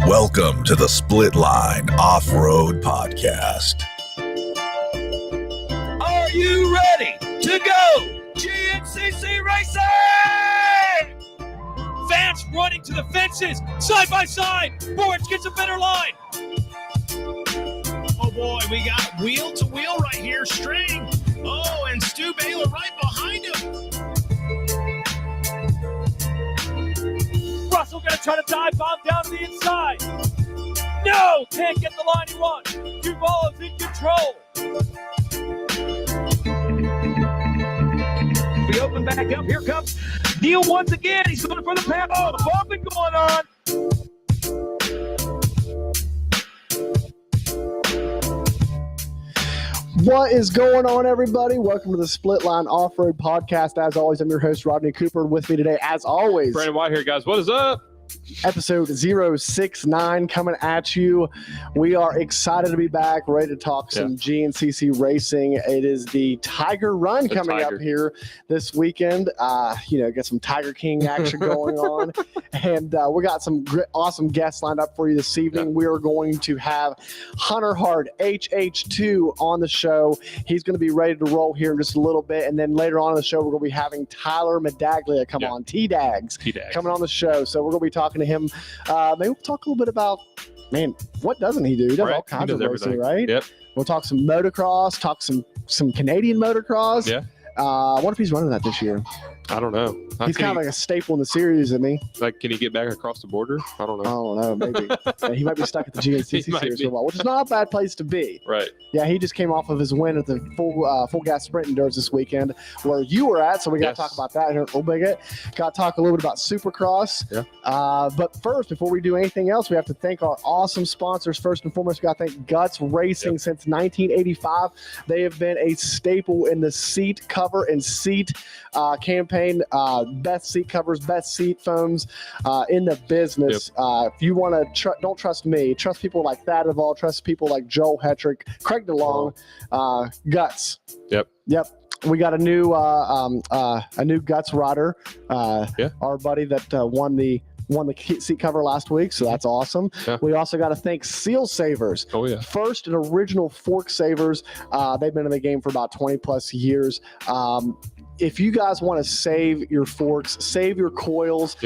Welcome to the SplitLine Offroad Podcast. Are you ready to go GNCC racing? Fans running to the fences, side by side. Boards gets a better line. Oh boy, we got wheel to wheel right here, string. Oh, and Stu Baylor right behind him. Russell gonna try to dive bomb down to the inside. No, can't get the line he wants. Duval is in control. We open back up. Here comes Neal once again. He's going for the pass. Oh, the bumping going on. What is going on, everybody? Welcome to the SplitLine Offroad Podcast. As always, I'm your host, Rodney Cooper. With me today, as always, Brandon White here, guys. What is up? episode 069 coming at you. We are excited to be back, ready to talk some GNCC racing. It is the Tiger Run coming up here this weekend. Get some Tiger King action going on. And we got some awesome guests lined up for you this evening. We are going to have Hunter Hard, HH2, on the show. He's going to be ready to roll here in just a little bit. And then later on in the show, we're going to be having Tyler Medaglia come on, T-Dags, coming on the show. So we're going to be talking to him. Maybe we'll talk a little bit about, what doesn't he do? He does all kinds of racing, right? Yep. We'll talk some motocross, talk some Canadian motocross. Yeah. I wonder if he's running that this year. I don't know. He's kind of like a staple in the series, isn't he? Like, can he get back across the border? I don't know. Maybe. He might be stuck at the GNCC series for a while, which is not a bad place to be. Right. Yeah, he just came off of his win at the full gas sprint endurance this weekend, where you were at. So we got to talk about that here a little bit. Got to talk a little bit about Supercross. Yeah. But first, before we do anything else, we have to thank our awesome sponsors. First and foremost, we got to thank Guts Racing. Since 1985. They have been a staple in the seat cover and seat campaign. Best seat covers, best seat foams in the business. If you want to, don't trust me. Trust people like Thad Duvall. Trust people like Joel Hetrick, Craig DeLong, Guts. Yep. We got a new Guts rider. Our buddy that won the seat cover last week, so that's awesome. We also got to thank Seal Savers. First and original fork savers. They've been in the game for about 20 plus years. If you guys want to save your forks, save your coils,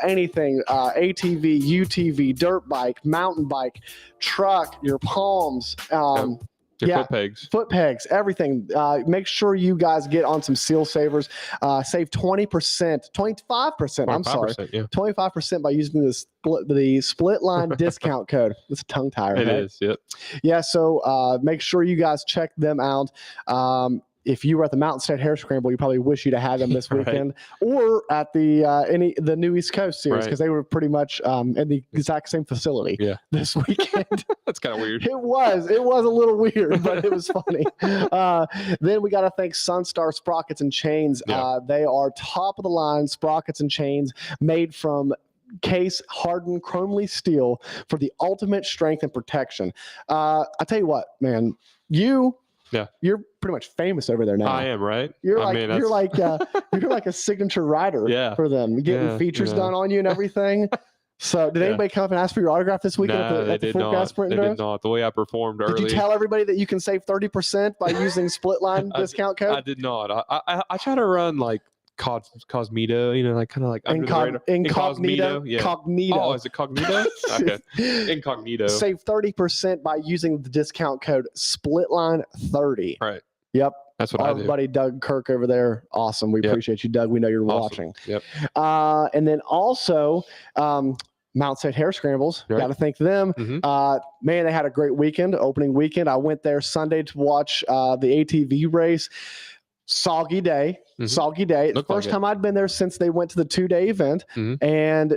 anything, ATV, UTV, dirt bike, mountain bike, truck, your palms, foot pegs, everything. Make sure you guys get on some Seal Savers. Save 25%. 25% by using the SplitLine discount code. It's a tongue tire. It is. Yep. Yeah. So make sure you guys check them out. If you were at the Mountain State Hare Scramble, you probably wish you'd have had them this weekend, or at the new East Coast series, because they were pretty much in the exact same facility this weekend. That's kind of weird. It was a little weird, but it was funny. Then we got to thank Sunstar Sprockets and Chains. They are top of the line sprockets and chains made from case hardened chromely steel for the ultimate strength and protection. I tell you what, man, you're pretty much famous over there now. I am, right? You're like a signature rider for them, getting features done on you and everything. So did anybody come up and ask for your autograph this weekend at the full gas sprint? They did not. The way I performed early. Did you tell everybody that you can save 30% by using SplitLine discount code? I did not. I try to run like Cosmito, kind of like under the radar. Incognito. Yeah. Cognito. Oh, is it Cognito? Okay. Incognito. Save 30% by using the discount code SplitLine30. Right. Yep. That's what Our I do. buddy Doug Kirk over there. Awesome. We appreciate you, Doug. We know you're watching. Yep. And then also, Mount State Hare Scrambles. Got to thank them. Man, they had a great weekend, opening weekend. I went there Sunday to watch the ATV race. Soggy day. The first time I'd been there since they went to the 2-day event. And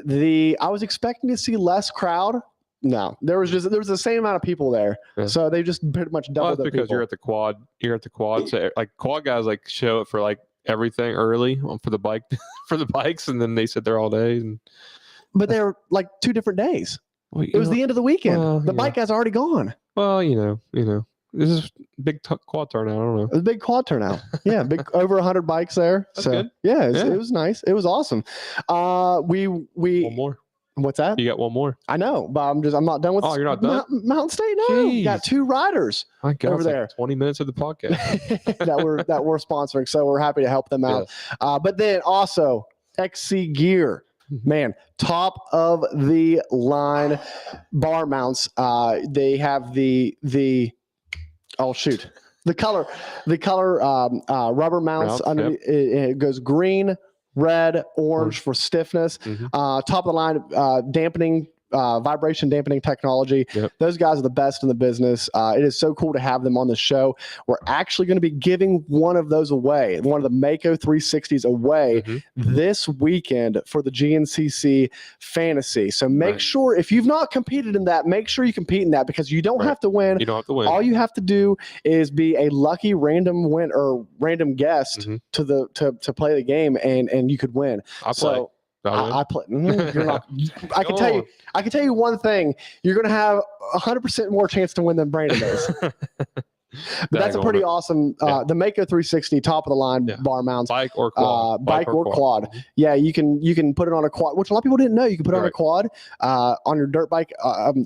I was expecting to see less crowd. No, there was the same amount of people there. So they just pretty much doubled the because people. you're at the quad. So like quad guys like show up for like everything early for the bikes, and then they sit there all day. But they were like 2 different days. Well, it was the end of the weekend. The bike guys are already gone. Well, this is big quad turnout. I don't know. It was a big quad turnout. Yeah, big over 100 bikes there. That's good. Yeah, it was nice. It was awesome. We One more. What's that? You got one more. I know, but I'm not done with. Oh, you're not done? Mountain State. No, Jeez. got 2 riders My God, over it's like there. 20 minutes of the podcast. that we're sponsoring, so we're happy to help them out. But then also XC Gear, man, top of the line bar mounts. They have the color rubber mounts underneath. It goes green, red, orange for stiffness. Top of the line dampening. Vibration dampening technology. Yep. Those guys are the best in the business. It is so cool to have them on the show. We're actually going to be giving one of those away, one of the Mako 360s away this weekend for the GNCC Fantasy. So make sure, if you've not competed in that, make sure you compete in that, because you don't have to win. You don't have to win. All you have to do is be a lucky random random guest to play the game, and you could win. I play. You're not. I can tell you one thing. You're going to have 100% more chance to win than Brandon does. But that's a pretty awesome. The Mako 360 top of the line bar mounts. Bike or quad. Bike or quad. Yeah, you can put it on a quad, which a lot of people didn't know. You can put it on a quad, on your dirt bike,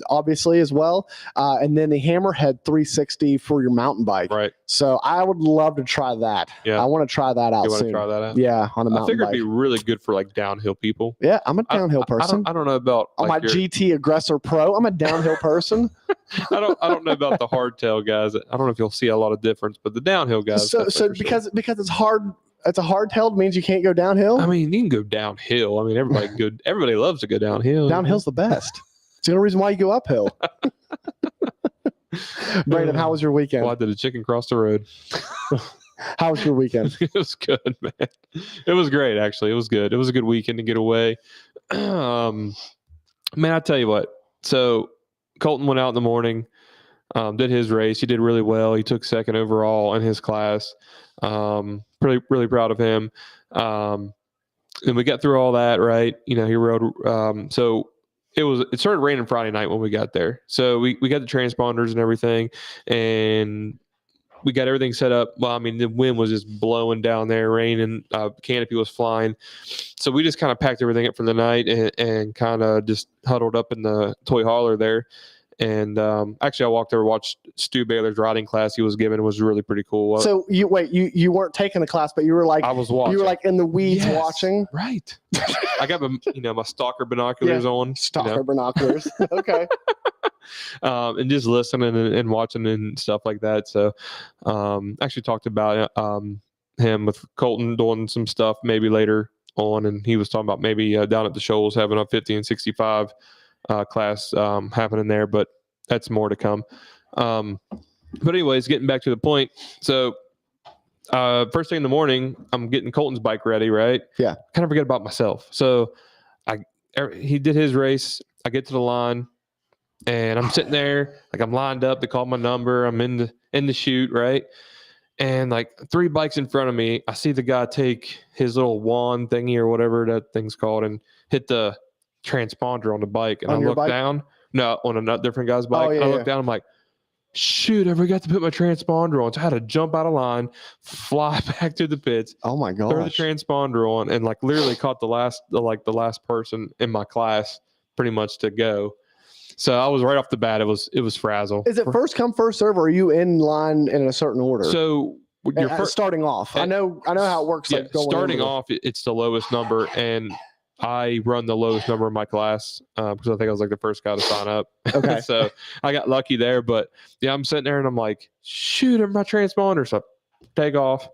obviously as well. And then the Hammerhead 360 for your mountain bike. Right. So I would love to try that. Yeah. I want to try that out. You want soon. to try that out? Yeah, on a mountain I figure bike. it'd be really good for like downhill people. Yeah, I'm a downhill person. I don't know about on my GT Aggressor Pro. I'm a downhill person. I don't know about the hardtail guys. I don't know if you'll see a lot of difference, but the downhill guys. So because it's hard. It's a hardtail means you can't go downhill. I mean, you can go downhill. I mean, everybody loves to go downhill. Downhill's the best. It's the only reason why you go uphill. Brandon, how was your weekend? Well, I did a chicken cross the road. How was your weekend? It was good, man. It was great, actually. It was good. It was a good weekend to get away. Man, I tell you what. So Colton went out in the morning, did his race. He did really well. He took second overall in his class. Really proud of him. And we got through all that, right? He rode. So it started raining Friday night when we got there. So we got the transponders and everything, and we got everything set up. Well, I mean, the wind was just blowing down there, raining, canopy was flying. So we just kind of packed everything up for the night and kind of just huddled up in the toy hauler there. And actually, I walked over, watched Stu Baylor's riding class he was giving. It was really pretty cool. So you weren't taking the class, but you were like, I was watching. You were like in the weeds watching. Right. I got my stalker binoculars on. Stalker binoculars. Okay. And just listening and watching and stuff like that. So actually talked about him with Colton doing some stuff maybe later on, and he was talking about maybe down at the Shoals having a 50 and 65 class happening there, but that's more to come. But anyways, getting back to the point. So first thing in the morning, I'm getting Colton's bike ready, right? Yeah. Kind of forget about myself. So he did his race. I get to the line, and I'm sitting there, like I'm lined up. They call my number. I'm in the chute, right? And like 3 bikes in front of me, I see the guy take his little wand thingy or whatever that thing's called and hit the transponder on the bike. And I look down. No, on a different guy's bike. I look down. I'm like, shoot, I forgot to put my transponder on. So I had to jump out of line, fly back to the pits. Oh my god! Throw the transponder on, and like literally caught the last person in my class pretty much to go. So I was right off the bat. It was frazzle. Is it first come first serve, or are you in line in a certain order? So you're starting off. I know how it works. Yeah, like starting off, it's the lowest number, and I run the lowest number in my class because I think I was like the first guy to sign up. Okay. So I got lucky there, but yeah, I'm sitting there and I'm like, shoot, my transponder. So I take off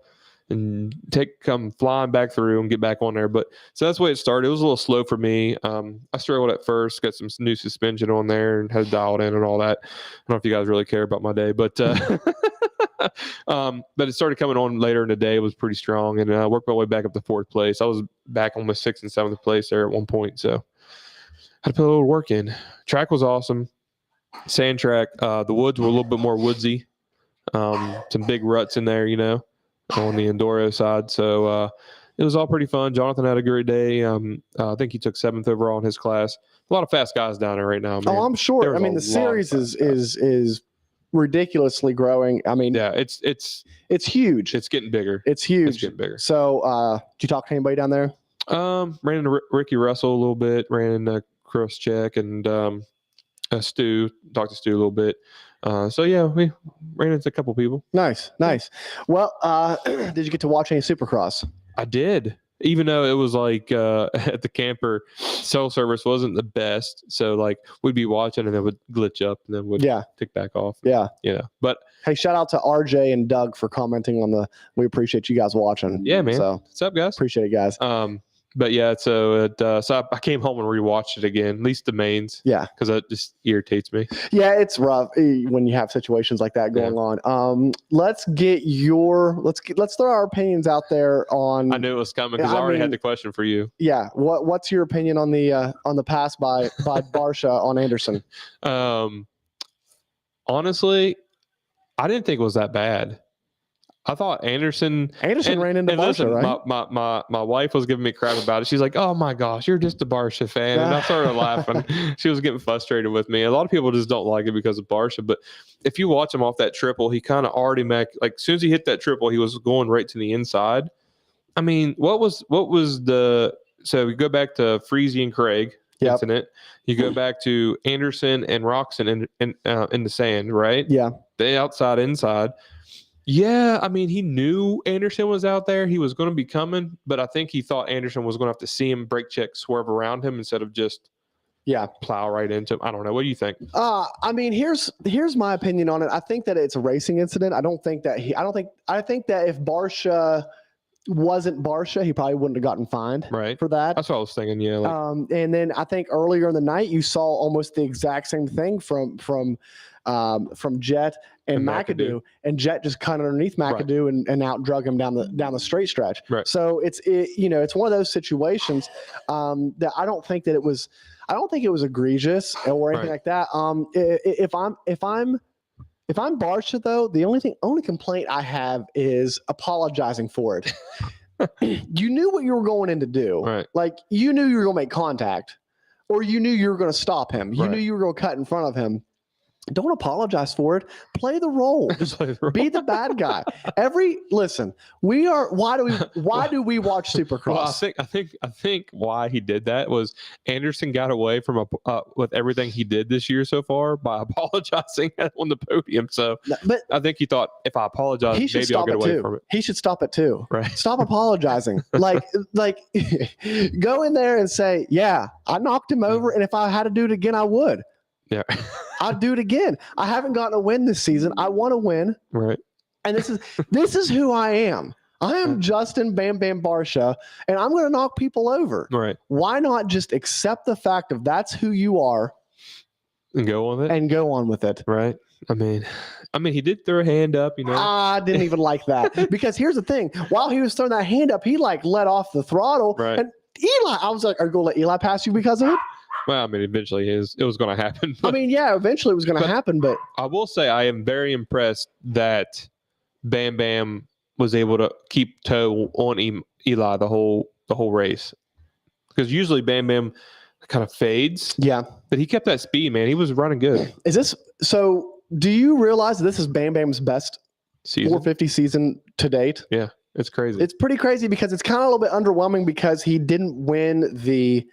and come flying back through and get back on there. But so that's the way it started. It was a little slow for me. I struggled at first, got some new suspension on there and had it dialed in and all that. I don't know if you guys really care about my day, but but it started coming on later in the day. It was pretty strong, and I worked my way back up to 4th place. I was back on my 6th and 7th place there at one point, so I had to put a little work in. Track was awesome. Sand track. The woods were a little bit more woodsy. Some big ruts in there, on the Enduro side. So it was all pretty fun. Jonathan had a great day. I think he took 7th overall in his class. A lot of fast guys down there right now, man. Oh, I'm sure. I mean, the series is ridiculously growing. I mean, yeah, it's huge. It's getting bigger. It's huge. It's getting bigger. So, did you talk to anybody down there? Ran into Ricky Russell a little bit. Ran into Supercross and Stu. Talked to Stu a little bit. So yeah, we ran into a couple people. Nice. Well, did you get to watch any Supercross? I did, even though it was like at the camper, cell service wasn't the best. So like we'd be watching and it would glitch up and then would tick back off. Yeah. But hey, shout out to RJ and Doug for commenting on the. We appreciate you guys watching. Yeah, man. So what's up, guys? appreciate it, guys. But yeah, so I came home and rewatched it again, at least the mains. Yeah, because that just irritates me. Yeah, it's rough when you have situations like that going on. Let's throw our opinions out there on. I knew it was coming because I already had the question for you. Yeah, what's your opinion on the pass by Barsha on Anderson? Honestly, I didn't think it was that bad. I thought Anderson ran into Barsha, right? My wife was giving me crap about it. She's like, "Oh my gosh, you're just a Barsha fan," and I started laughing. She was getting frustrated with me. A lot of people just don't like it because of Barsha, but if you watch him off that triple, he kind of already like as soon as he hit that triple, he was going right to the inside. I mean, what was so we go back to Freezy and Craig incident. You go back to Anderson and Roxon in the sand, right? Yeah, the outside inside. Yeah, I mean, he knew Anderson was out there. He was going to be coming, but I think he thought Anderson was going to have to see him, brake check, swerve around him instead of just plow right into him. I don't know. What do you think? I mean, here's my opinion on it. I think that it's a racing incident. I think that if Barsha wasn't Barsha, he probably wouldn't have gotten fined for that. That's what I was thinking. Yeah. And then I think earlier in the night you saw almost the exact same thing from Jet and McAdoo, and Jet just cut underneath McAdoo and out drug him down the straight stretch. Right. So it's one of those situations that I don't think it was egregious or anything like that. If I'm Barsha though, the only complaint I have is apologizing for it. You knew what you were going in to do. Right. Like you knew you were going to make contact, or you knew you were going to stop him. You knew you were going to cut in front of him. Don't apologize for it. Play the role. Just be the bad guy. Listen. Why do we watch Supercross? Well, I think why he did that was Anderson got away from with everything he did this year so far by apologizing on the podium. So, but I think he thought if I apologize, maybe I'll get away from it. He should stop it too. Right. Stop apologizing. like go in there and say, yeah, I knocked him over, and if I had to do it again, I would. Yeah. I'll do it again. I haven't gotten a win this season. I want to win. Right. And this is who I am. I am Justin Bam Bam Barsha, and I'm going to knock people over. Right. Why not just accept the fact of that's who you are and go on with it? And go on with it. Right. I mean, he did throw a hand up, I didn't even like that. Because here's the thing. While he was throwing that hand up, he let off the throttle. Right. And Eli, I was like, are you going to let Eli pass you because of it? Well, I mean, eventually it was going to happen. But, eventually it was going to happen. But I will say I am very impressed that Bam Bam was able to keep toe on Eli the whole race. Because usually Bam Bam kind of fades. Yeah. But he kept that speed, man. He was running good. So do you realize this is Bam Bam's best season? 450 season to date? Yeah, it's crazy. It's pretty crazy because it's kind of a little bit underwhelming because he didn't win the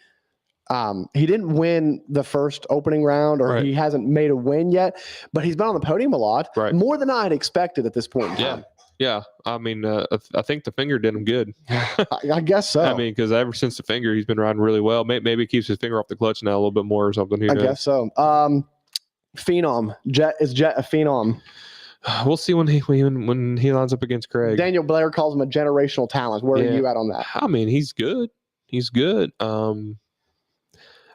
first opening round, or he hasn't made a win yet, but he's been on the podium a lot, more than I had expected at this point in time. Yeah. I mean, I think the finger did him good. I guess so. I mean, because ever since the finger, he's been riding really well. Maybe he keeps his finger off the clutch now a little bit more or something. I guess so. Phenom. Is Jet a phenom? We'll see when he lines up against Craig. Daniel Blair calls him a generational talent. Where are you at on that? I mean, he's good.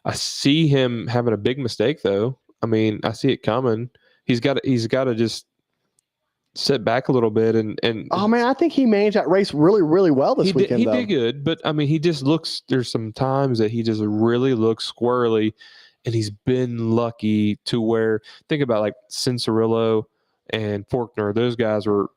I see him having a big mistake, though. I mean, I see it coming. He's got to just sit back a little bit and. Oh man, I think he managed that race really, really well this weekend. He did good, but I mean, he just looks. There's some times that he just really looks squirrely, and he's been lucky to where think about like Cincerillo and Faulkner. Those guys were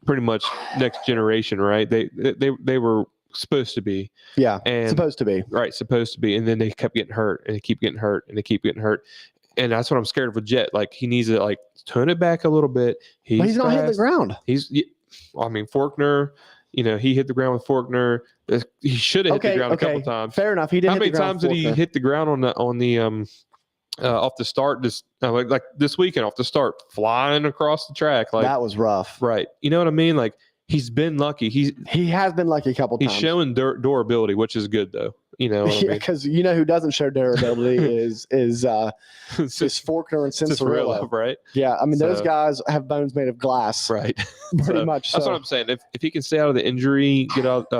pretty much next generation, right? They were. Supposed to be. Yeah. And supposed to be. And then they kept getting hurt and they keep getting hurt. And that's what I'm scared of with Jet. Like he needs to tone it back a little bit. But he's not hitting the ground. Faulkner He hit the ground with Faulkner. He should have hit the ground a couple times. Fair enough. He did. How many times did he hit the ground on the off the start? Just like this weekend off the start, flying across the track. Like that was rough. Right. You know what I mean? Like he's been lucky. He has been lucky a couple times. He's showing durability, which is good though. You know what I mean? Because who doesn't show durability is Faulkner and Cianciarulo, right? Yeah, I mean those guys have bones made of glass, right? Pretty much. That's what I'm saying. If he can stay out of the injury, get out,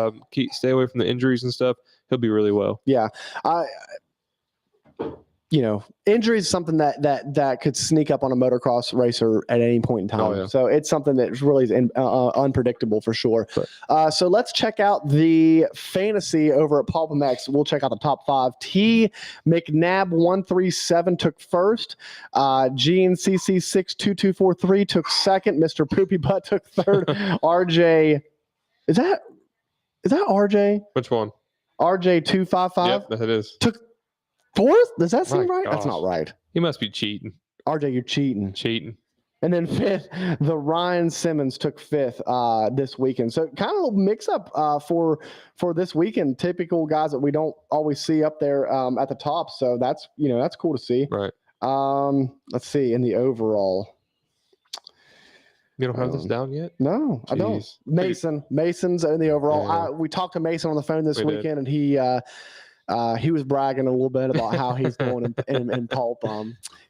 stay away from the injuries and stuff, he'll be really well. Yeah, injury is something that could sneak up on a motocross racer at any point in time. Oh, yeah. So it's something that really is unpredictable for sure. So let's check out the fantasy over at PulpMX. We'll check out the top 5. T McNabb 137 took first. GNCC 62243 took second. Mr. Poopy Butt took third. RJ, is that RJ? Which one? RJ 255. Yep, that is. Took fourth? Does that seem right? Gosh. That's not right. He must be cheating. RJ, you're cheating. And then fifth, the Ryan Simmons took fifth this weekend. So kind of a mix up for this weekend. Typical guys that we don't always see up there at the top. So that's cool to see. Right. Let's see in the overall. You don't have this down yet? No, I don't. Mason's in the overall. Yeah. We talked to Mason on the phone this weekend, and he was bragging a little bit about how he's doing in pulp.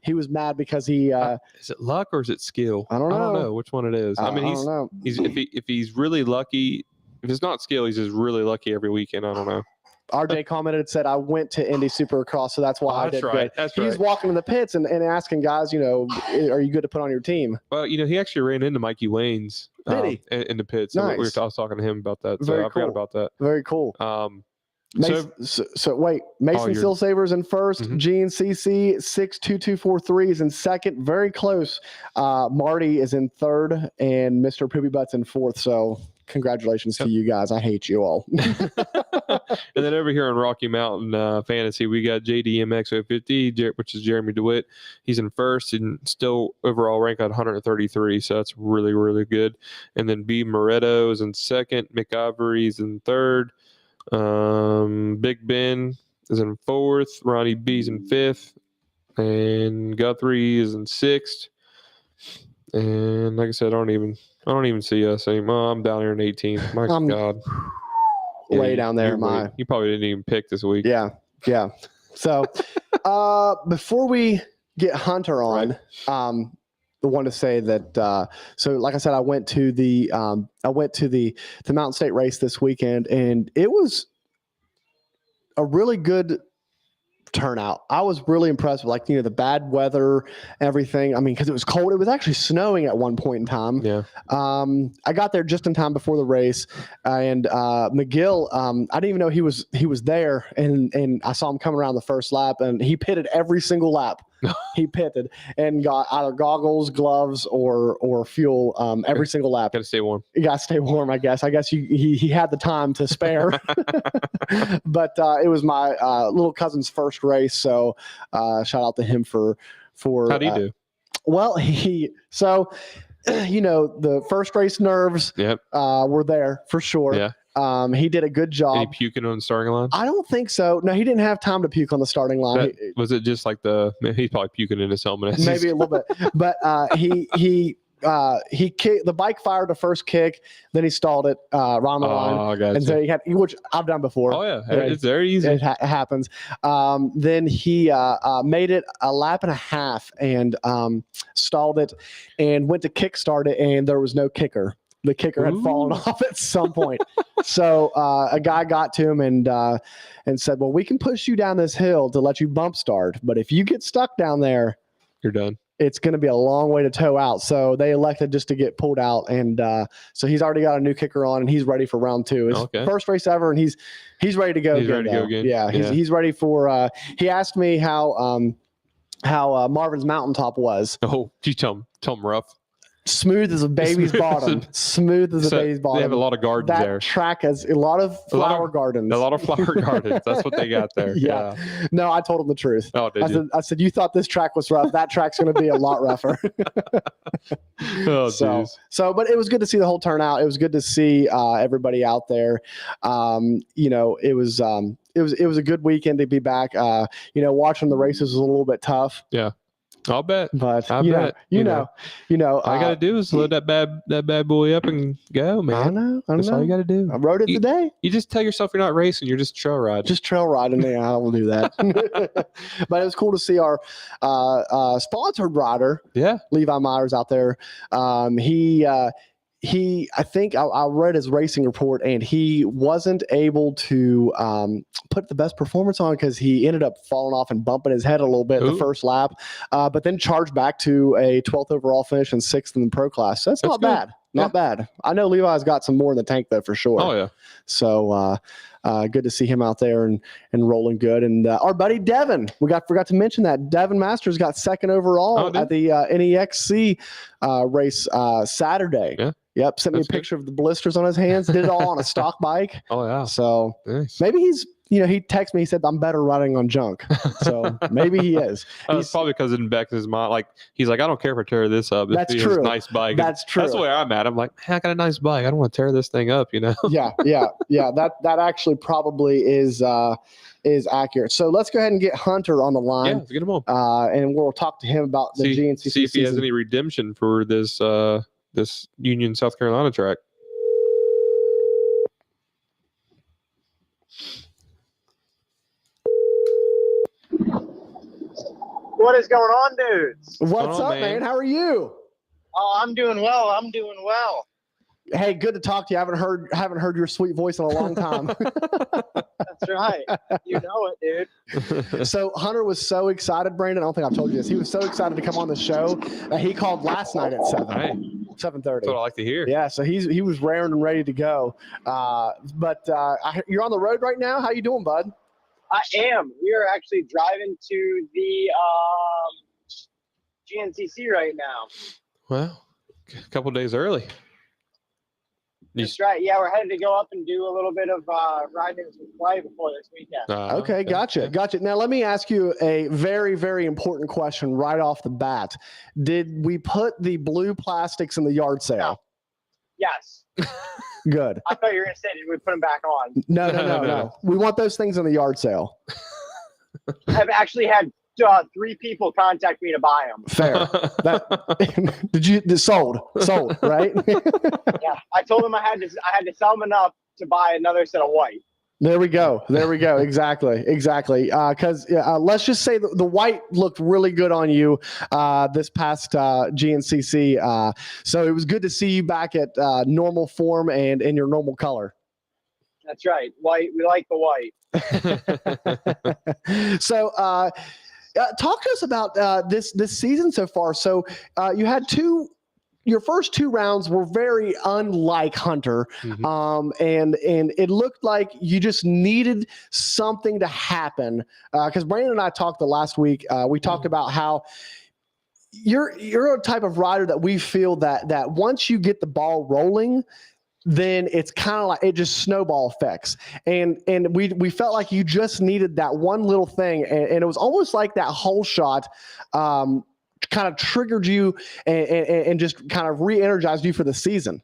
He was mad because he is it luck or is it skill? I don't know which one it is. I mean, don't know. if he's really lucky, if it's not skill, he's just really lucky every weekend. I don't know. RJ commented, said, "I went to Indy Supercross, so that's why I did right. good." That's He's walking in the pits and asking guys, are you good to put on your team? Well, he actually ran into Mikey Waynes in the pits. Nice. I was talking to him about that. So Very I forgot about that. Very cool. Mason Steel Savers in first. Mhm. GNCC 62243 is in second. Very close. Marty is in third, and Mr. Poopy Butt's in fourth. So congratulations to you guys. I hate you all. And then over here on Rocky Mountain Fantasy, we got JDMX050, which is Jeremy DeWitt. He's in first and still overall ranked at 133. So that's really, really good. And then B. Moretto is in second. McIvory's in third. Big Ben is in fourth. Ronnie B's in fifth. And Guthrie is in sixth. And like I said, I don't even see us anymore. I'm down here in 18th. My God. Way down there. You probably didn't even pick this week. Yeah. So before we get Hunter on, I want to say that so like I said, I went to the Mountain State race this weekend, and it was a really good turnout. I was really impressed with the bad weather, everything. I mean, because it was cold. It was actually snowing at one point in time. Yeah. I got there just in time before the race, and McGill. I didn't even know he was there, and I saw him coming around the first lap, and he pitted every single lap. He pitted and got either goggles, gloves, or fuel every single lap. Got to stay warm. You got to stay warm, I guess. I guess he had the time to spare. But it was my little cousin's first race, so shout out to him for. How do you do? Well, the first race nerves. Yep. Were there for sure. Yeah. He did a good job. Any puking on the starting line? I don't think so. No, he didn't have time to puke on the starting line. Was it just like he's probably puking in his helmet? Maybe a little bit, but he kicked the bike, fired the first kick, then he stalled it right on the line, gotcha. and so which I've done before. Oh yeah, it's very easy. It happens. Then he made it a lap and a half and stalled it, and went to kickstart it, and there was no kicker. The kicker had fallen off at some point. So a guy got to him and said, "Well, we can push you down this hill to let you bump start, but if you get stuck down there, you're done. It's going to be a long way to tow out." So they elected just to get pulled out, and so he's already got a new kicker on, and he's ready for round two. His first race ever, and he's ready to go. He's ready to go again. Yeah, he's ready for. He asked me how Marvin's mountaintop was. Oh, did you tell him rough? Smooth as a baby's bottom. Smooth as a baby's bottom. They have a lot of gardens that there. track has a lot of flower gardens. A lot of flower gardens. That's what they got there. Yeah. No, I told him the truth. Oh, did you? I said, you thought this track was rough. That track's going to be a lot rougher. Oh, but it was good to see the whole turnout. It was good to see everybody out there. It was a good weekend to be back. Watching the races was a little bit tough. Yeah. I'll bet. But I bet. you know, all I gotta do is load that bad boy up and go, man. I know. That's all you gotta do. I rode it today. You just tell yourself you're not racing, you're just trail riding. Just trail riding. Yeah, I will do that. But it was cool to see our sponsored rider, Levi Myers, out there. I think I read his racing report, and he wasn't able to put the best performance on because he ended up falling off and bumping his head a little bit in the first lap, but then charged back to a 12th overall finish and 6th in the pro class. So that's not bad. Not bad. I know Levi's got some more in the tank, though, for sure. Oh, yeah. So good to see him out there and rolling good. And our buddy Devon, forgot to mention that. Devon Masters got 2nd overall at the NEXC race Saturday. Yeah. Yep. Sent me a picture of the blisters on his hands. Did it all on a stock bike. Oh, yeah. So nice. Maybe he's, he texted me. He said, I'm better riding on junk. So maybe he is. It's probably because in back of his mind, like, he's like, I don't care if I tear this up. That's true. A nice bike. That's true. That's the way I'm at. I'm like, man, I got a nice bike. I don't want to tear this thing up, Yeah. That actually probably is accurate. So let's go ahead and get Hunter on the line. Yeah, let's get him on. And we'll talk to him about the GNCC See if he has any redemption for this this Union, South Carolina track. What is going on, dudes? What's up, man? How are you? Oh, I'm doing well. Hey, good to talk to you. I haven't heard your sweet voice in a long time. That's right. You know it, dude. So Hunter was so excited, Brandon. I don't think I've told you this. He was so excited to come on the show that he called last night at 7:30. That's what I like to hear. Yeah, so he was raring and ready to go. But you're on the road right now. How you doing, bud? I am. We are actually driving to the GNCC right now. Well, a couple of days early. That's right. Yeah, we're headed to go up and do a little bit of riding some play before this weekend. Okay, gotcha. Now, let me ask you a very, very important question right off the bat. Did we put the blue plastics in the yard sale? Yes. Good. I thought you were going to say, did we put them back on? No. We want those things in the yard sale. I've actually had 3 people contact me to buy them. Fair. Sold, right? Yeah, I told them I had to sell them enough to buy another set of white. There we go. Exactly. Because let's just say the white looked really good on you this past GNCC. So it was good to see you back at normal form and in your normal color. That's right. White. We like the white. So talk to us about this season so far. So you had your first 2 rounds were very unlike Hunter. Mm-hmm. And it looked like you just needed something to happen. Because Brandon and I talked the last week. We talked about how you're a type of rider that we feel that once you get the ball rolling, then it's kind of like it just snowball effects. And we felt like you just needed that one little thing. And it was almost like that whole shot kind of triggered you and just kind of re-energized you for the season.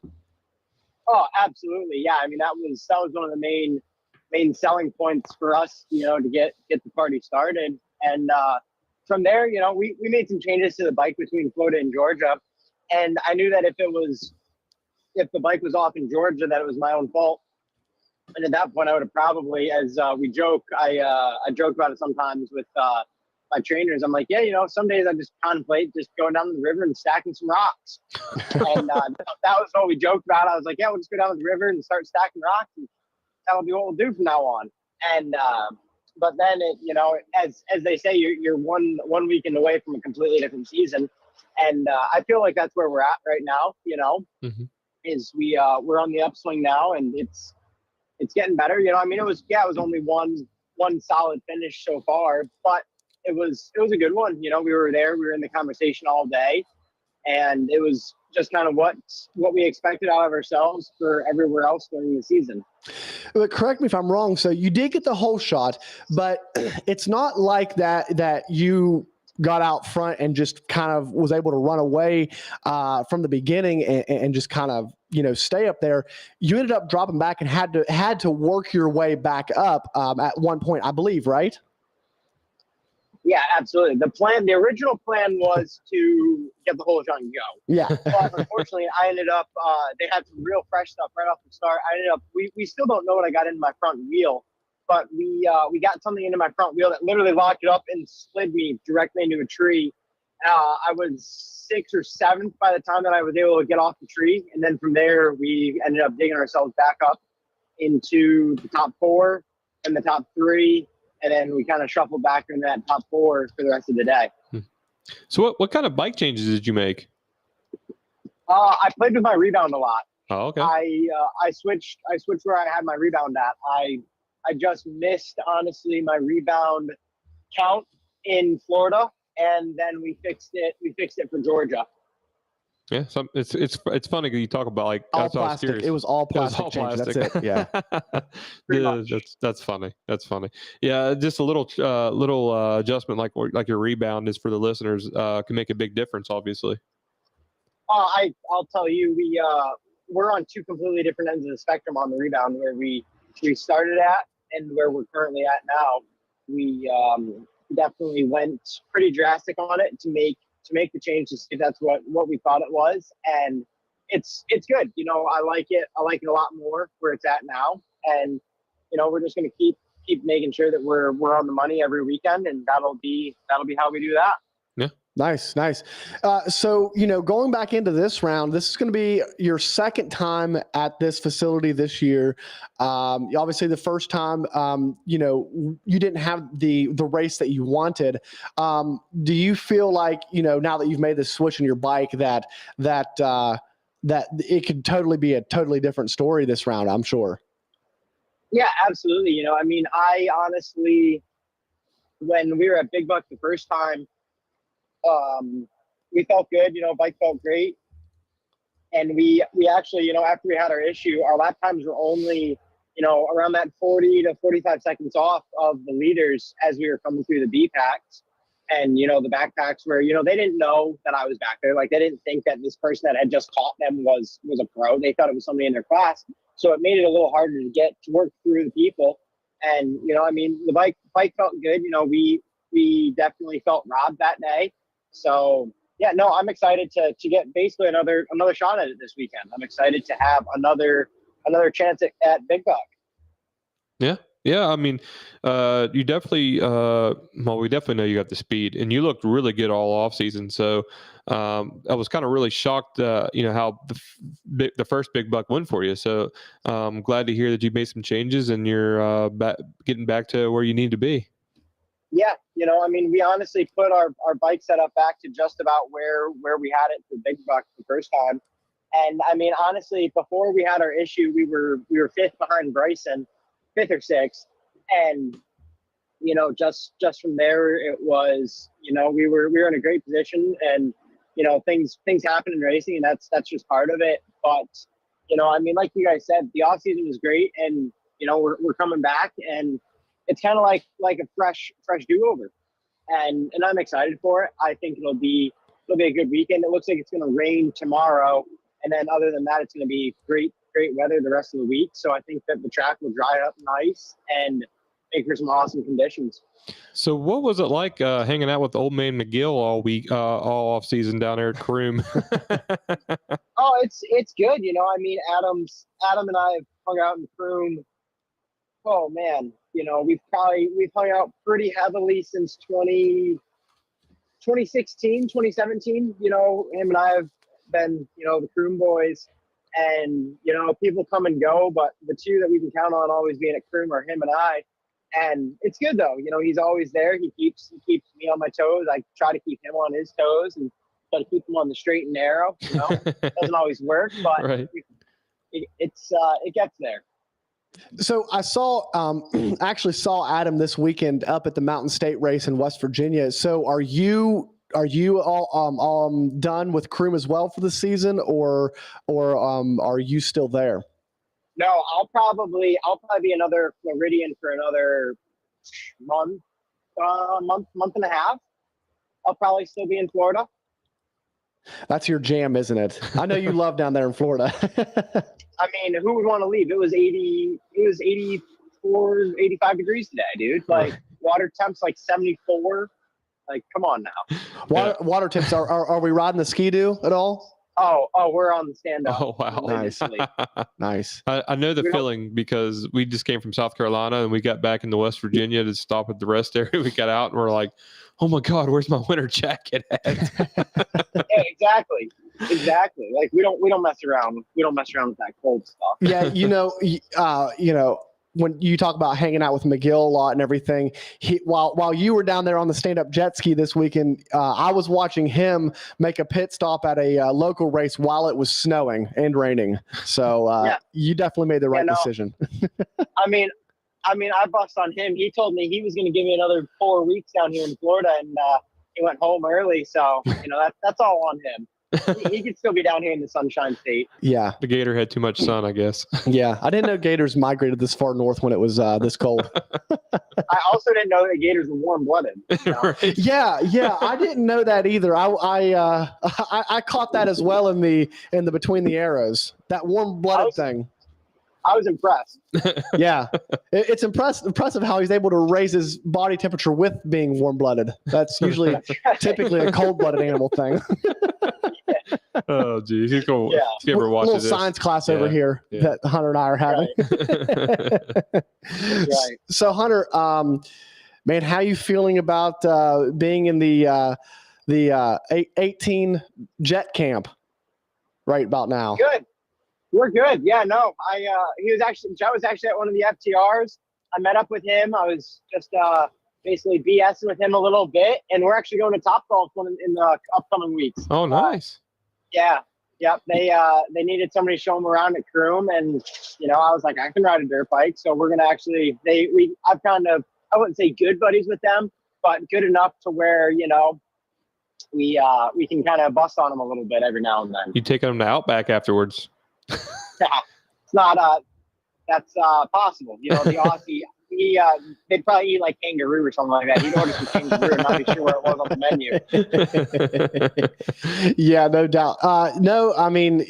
Oh, absolutely. Yeah. I mean, that was one of the main selling points for us, to get the party started. And from there, we made some changes to the bike between Florida and Georgia. And I knew that if the bike was off in Georgia, that it was my own fault. And at that point, I would have probably, as we joke, I joke about it sometimes with my trainers. I'm like, yeah, some days I just contemplate just going down the river and stacking some rocks. And that was what we joked about. I was like, yeah, we'll just go down the river and start stacking rocks, and that'll be what we'll do from now on. And but then as they say, you're one weekend away from a completely different season, and I feel like that's where we're at right now. Mm-hmm. Is we're on the upswing now, and it's getting better. I mean, it was only one solid finish so far, but it was a good one. We were there, we were in the conversation all day, and it was just kind of what we expected out of ourselves for everywhere else during the season. But correct me if I'm wrong. So you did get the whole shot, but it's not like that you got out front and just kind of was able to run away from the beginning and just kind of, stay up there. You ended up dropping back and had to work your way back up at one point, I believe, right? Yeah, absolutely. The original plan was to get the whole shot and go. Yeah. But unfortunately, I ended up, they had some real fresh stuff right off the start. I ended up, we still don't know what I got into my front wheel, but we got something into my front wheel that literally locked it up and slid me directly into a tree. I was 6th or 7th by the time that I was able to get off the tree. And then from there, we ended up digging ourselves back up into the top 4 and the top 3. And then we kind of shuffled back in that top 4 for the rest of the day. So what kind of bike changes did you make? I played with my rebound a lot. Oh, okay. I switched where I had my rebound at. I just missed, honestly, my rebound count in Florida, and then we fixed it. We fixed it for Georgia. Yeah, it's funny because you talk about like All that's what I was plastic. curious. It was all plastic. all change. plastic. That's it. Yeah. Yeah, that's funny. That's funny. Yeah, just a little adjustment like your rebound is for the listeners can make a big difference, obviously. I'll tell you, we're on 2 completely different ends of the spectrum on the rebound, where we started at and where we're currently at now. We definitely went pretty drastic on it to make the change to see if that's what we thought it was, and it's good. I like it a lot more where it's at now, and we're just going to keep making sure that we're on the money every weekend, and that'll be how we do that. Yeah. Nice. So, going back into this round, this is going to be your second time at this facility this year. Obviously, the first time, you didn't have the race that you wanted. Do you feel like, now that you've made the switch in your bike, that it could totally be a totally different story this round? I'm sure. Yeah, absolutely. I honestly, when we were at Big Buck the first time, we felt good, bike felt great. And we actually, after we had our issue, our lap times were only, around that 40 to 45 seconds off of the leaders as we were coming through the B packs. And, the backpacks were, they didn't know that I was back there. Like, they didn't think that this person that had just caught them was a pro. They thought it was somebody in their class. So it made it a little harder to work through the people. And, the bike felt good. We definitely felt robbed that day. So yeah, no, I'm excited to get basically another shot at it this weekend. I'm excited to have another chance at Big Buck. Yeah. I mean, you definitely, we definitely know you got the speed, and you looked really good all off season. So I was kind of really shocked, how the first Big Buck went for you. So I'm glad to hear that you made some changes and you're getting back to where you need to be. Yeah, we honestly put our bike setup back to just about where we had it for Big Buck the first time. And honestly, before we had our issue, we were 5th behind Bryson, 5th or 6th. And, just from there, it was, we were in a great position, and, things happen in racing, and that's just part of it. But, like you guys said, the off season was great, and, we're coming back, and it's kind of like a fresh do-over, and I'm excited for it. I think it'll be a good weekend. It looks like it's going to rain tomorrow, and then other than that, it's going to be great weather the rest of the week. So I think that the track will dry up nice and make for some awesome conditions. So what was it like hanging out with old man McGill all week, all off season down there at Croom? Oh, it's good. Adam and I have hung out in Croom. Oh man. We've hung out pretty heavily since 2016, 2017. Him and I have been, the Croom boys, and, people come and go, but the 2 that we can count on always being at Croom are him and I. And it's good though. He's always there. He keeps me on my toes. I try to keep him on his toes and try to keep him on the straight and narrow. It doesn't always work, but right. it gets there. So I actually saw Adam this weekend up at the Mountain State race in West Virginia. So are you are you all done with Croom as well for the season, or are you still there? No, I'll probably be another Floridian for another month and a half. I'll probably still be in Florida. That's your jam, isn't it? I know you love down there in Florida. I mean, who would want to leave? It was 84, 85 degrees today, dude. Like water temps like 74. Like, come on now. Water tips. Are we riding the Ski-Doo at all? Oh, we're on the stand-up. Oh, wow. Nice. Nice. I know the feeling because we just came from South Carolina and we got back into West Virginia to stop at the rest area. We got out and we're like, oh my God, where's my winter jacket at? Yeah, exactly. Like we don't mess around. We don't mess around with that cold stuff. Yeah, you know, when you talk about hanging out with McGill a lot and everything, while you were down there on the stand-up jet ski this weekend, I was watching him make a pit stop at a local race while it was snowing and raining. So you definitely made the right decision. I mean, I bust on him. He told me he was going to give me another 4 weeks down here in Florida, and he went home early. So that's all on him. He could still be down here in the Sunshine State. Yeah. The gator had too much sun, I guess. Yeah. I didn't know gators migrated this far north when it was this cold. I also didn't know that gators were warm-blooded. Right. Yeah. I didn't know that either. I caught that as well in the between the arrows. That warm-blooded thing. I was impressed. Yeah. It's impressive how he's able to raise his body temperature with being warm-blooded. That's usually typically a cold-blooded animal thing. Oh, geez. If you ever watch little science class over here that Hunter and I are having. Right. So, Hunter, man, how you feeling about being in the 18 jet camp right about now? Good. We're good. Yeah, no. Joe was actually at one of the FTRs. I met up with him. I was just basically BSing with him a little bit, and we're actually going to Topgolf in the upcoming weeks. Oh, nice. Yeah. They needed somebody to show them around at Croom, and I was like, I can ride a dirt bike, so we're gonna actually. I've kind of, I wouldn't say good buddies with them, but good enough to where we can kind of bust on them a little bit every now and then. You taking them to Outback afterwards? Yeah, it's not that's possible. The Aussie, they'd probably eat like kangaroo or something like that. He'd order some kangaroo and not be sure where it was on the menu. Yeah, no doubt. No, I mean,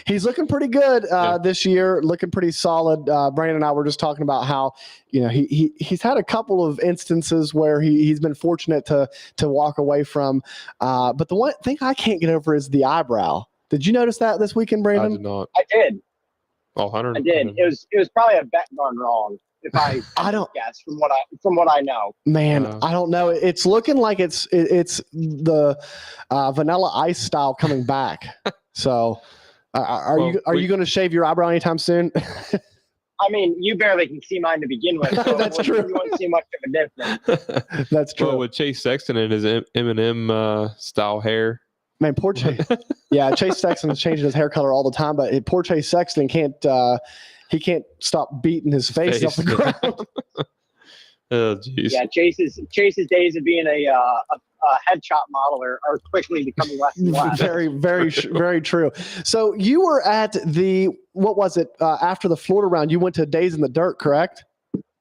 he's looking pretty good this year, looking pretty solid. Brandon and I were just talking about how he's had a couple of instances where he's been fortunate to walk away from. But the one thing I can't get over is the eyebrow. Did you notice that this weekend, Brandon? I did not. I did. Oh, Hunter. I did. It was probably a bet gone wrong. If I don't guess from what I know. Man, I don't know. It's looking like it's the Vanilla Ice style coming back. So, are you going to shave your eyebrow anytime soon? I mean, you barely can see mine to begin with. So That's true. You won't see much of a difference. That's true. Well, with Chase Sexton and his Eminem style hair. Man, poor Chase. Yeah, Chase Sexton's changing his hair color all the time, but poor Chase Sexton can't stop beating his face off the ground. Oh, jeez. Yeah, Chase's days of being a headshot model are quickly becoming less and less. Very, very, very true. So you were at after the Florida round, you went to Days in the Dirt, correct?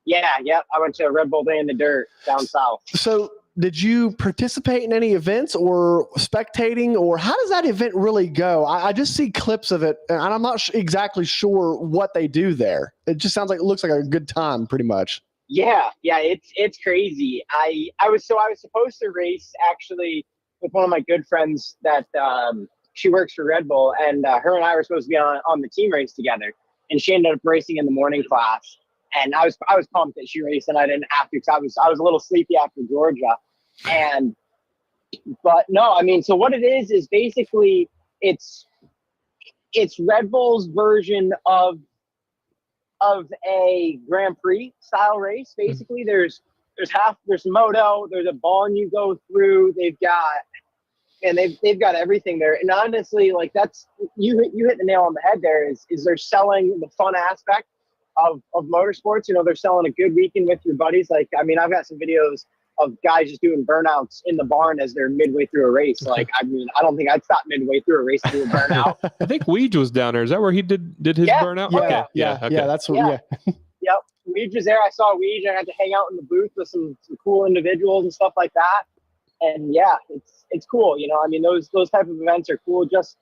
Yeah. I went to Red Bull Day in the Dirt down south. So did you participate in any events or spectating, or how does that event really go? I just see clips of it, and I'm not exactly sure what they do there. It just sounds like it looks like a good time, pretty much. Yeah, it's crazy. I was supposed to race actually with one of my good friends that she works for Red Bull, and her and I were supposed to be on the team race together, and she ended up racing in the morning class. And I was pumped that she raced, and I didn't have to because I was a little sleepy after Georgia. But no, I mean, so what it is basically it's Red Bull's version of a Grand Prix style race. Basically, there's moto, there's a barn you go through. They've got everything there. And honestly, like that's you hit the nail on the head. There is they're selling the fun aspect of motorsports. They're selling a good weekend with your buddies. Like, I mean, I've got some videos of guys just doing burnouts in the barn as they're midway through a race. Like, I mean, I don't think I'd stop midway through a race to do a burnout. I think Weege was down there. Is that where he did his Yeah. burnout? Yeah, Okay. yeah, Okay. yeah. That's what. Yeah. Yep. Weege was there. I saw Weege. I got to hang out in the booth with some cool individuals and stuff like that. And yeah, it's cool. You know, I mean, those type of events are cool just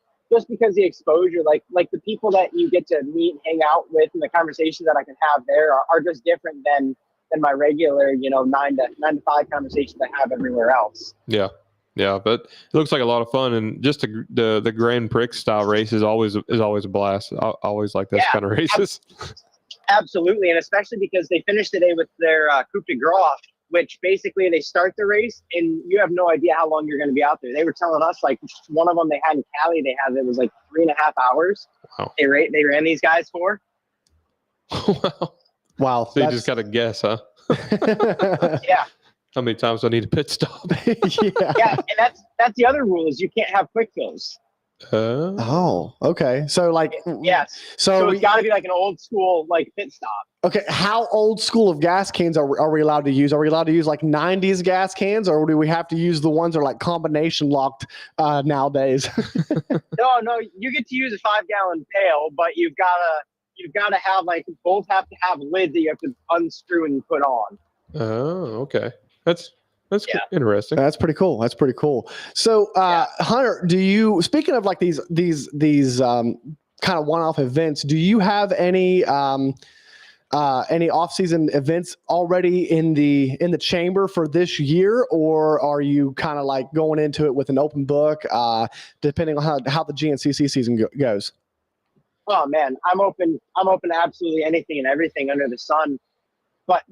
because the exposure, like the people that you get to meet and hang out with and the conversations that I can have there are just different than my regular, you know, 9 to 5 conversations I have everywhere else. Yeah. Yeah, but it looks like a lot of fun, and just the Grand Prix style race is always a blast. I always like those kind of races. Absolutely, and especially because they finished today with their Coupe de Gras, which basically they start the race and you have no idea how long you're going to be out there. They were telling us, like, one of them they had in Cali, it was like 3.5 hours. Wow. They ran these guys for. Wow. So you just got to guess, huh? Yeah. How many times do I need a pit stop? Yeah, and that's the other rule is you can't have quick fills. Oh, okay. So like, yes. So it's got to be like an old school like pit stop. Okay, how old school of gas cans are we allowed to use? Are we allowed to use like 90s gas cans, or do we have to use the ones that are like combination locked nowadays? No, you get to use a 5-gallon pail, but you've got to have both have to have lids that you have to unscrew and put on. Oh, okay. That's interesting. That's pretty cool. So, Hunter, speaking of like these kind of one-off events, do you have any off-season events already in the chamber for this year, or are you kind of like going into it with an open book, depending on how the GNCC season goes? Oh man, I'm open to absolutely anything and everything under the sun. But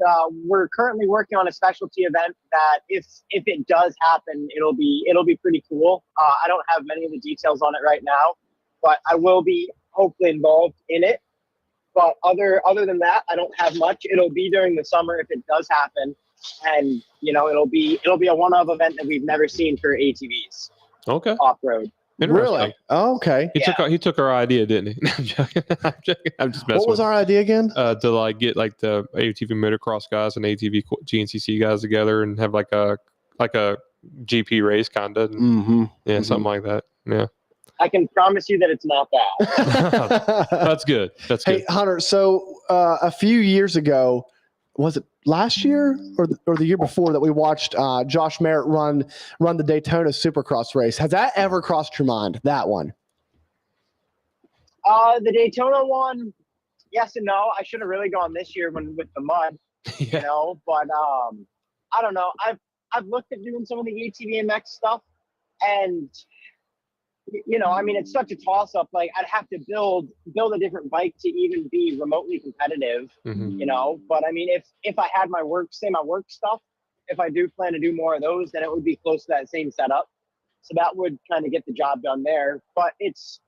we're currently working on a specialty event that if it does happen, it'll be pretty cool. I don't have many of the details on it right now, but I will be hopefully involved in it. But other than that, I don't have much. It'll be during the summer if it does happen, and you know it'll be a one-off event that we've never seen for ATVs. Okay. Off-road. Really? Oh, okay. He took our idea, didn't he? I'm joking. I'm just messing. What was our idea again? To like get like the ATV motocross guys and ATV GNCC guys together and have like a GP race kind of. Yeah, something like that. Yeah. I can promise you that it's not that. That's good. That's good. Hey, Hunter. So a few years ago, was it last year or the year before that we watched Josh Merritt run the Daytona Supercross race? Has that ever crossed your mind, that one? The Daytona one, yes and no. I should have really gone this year with the mud, you know. But I don't know. I've looked at doing some of the ATV MX stuff, and you know, I mean, it's such a toss-up. Like, I'd have to build a different bike to even be remotely competitive, you know. But I mean, if I had my work stuff, if I do plan to do more of those, then it would be close to that same setup. So that would kind of get the job done there. But it's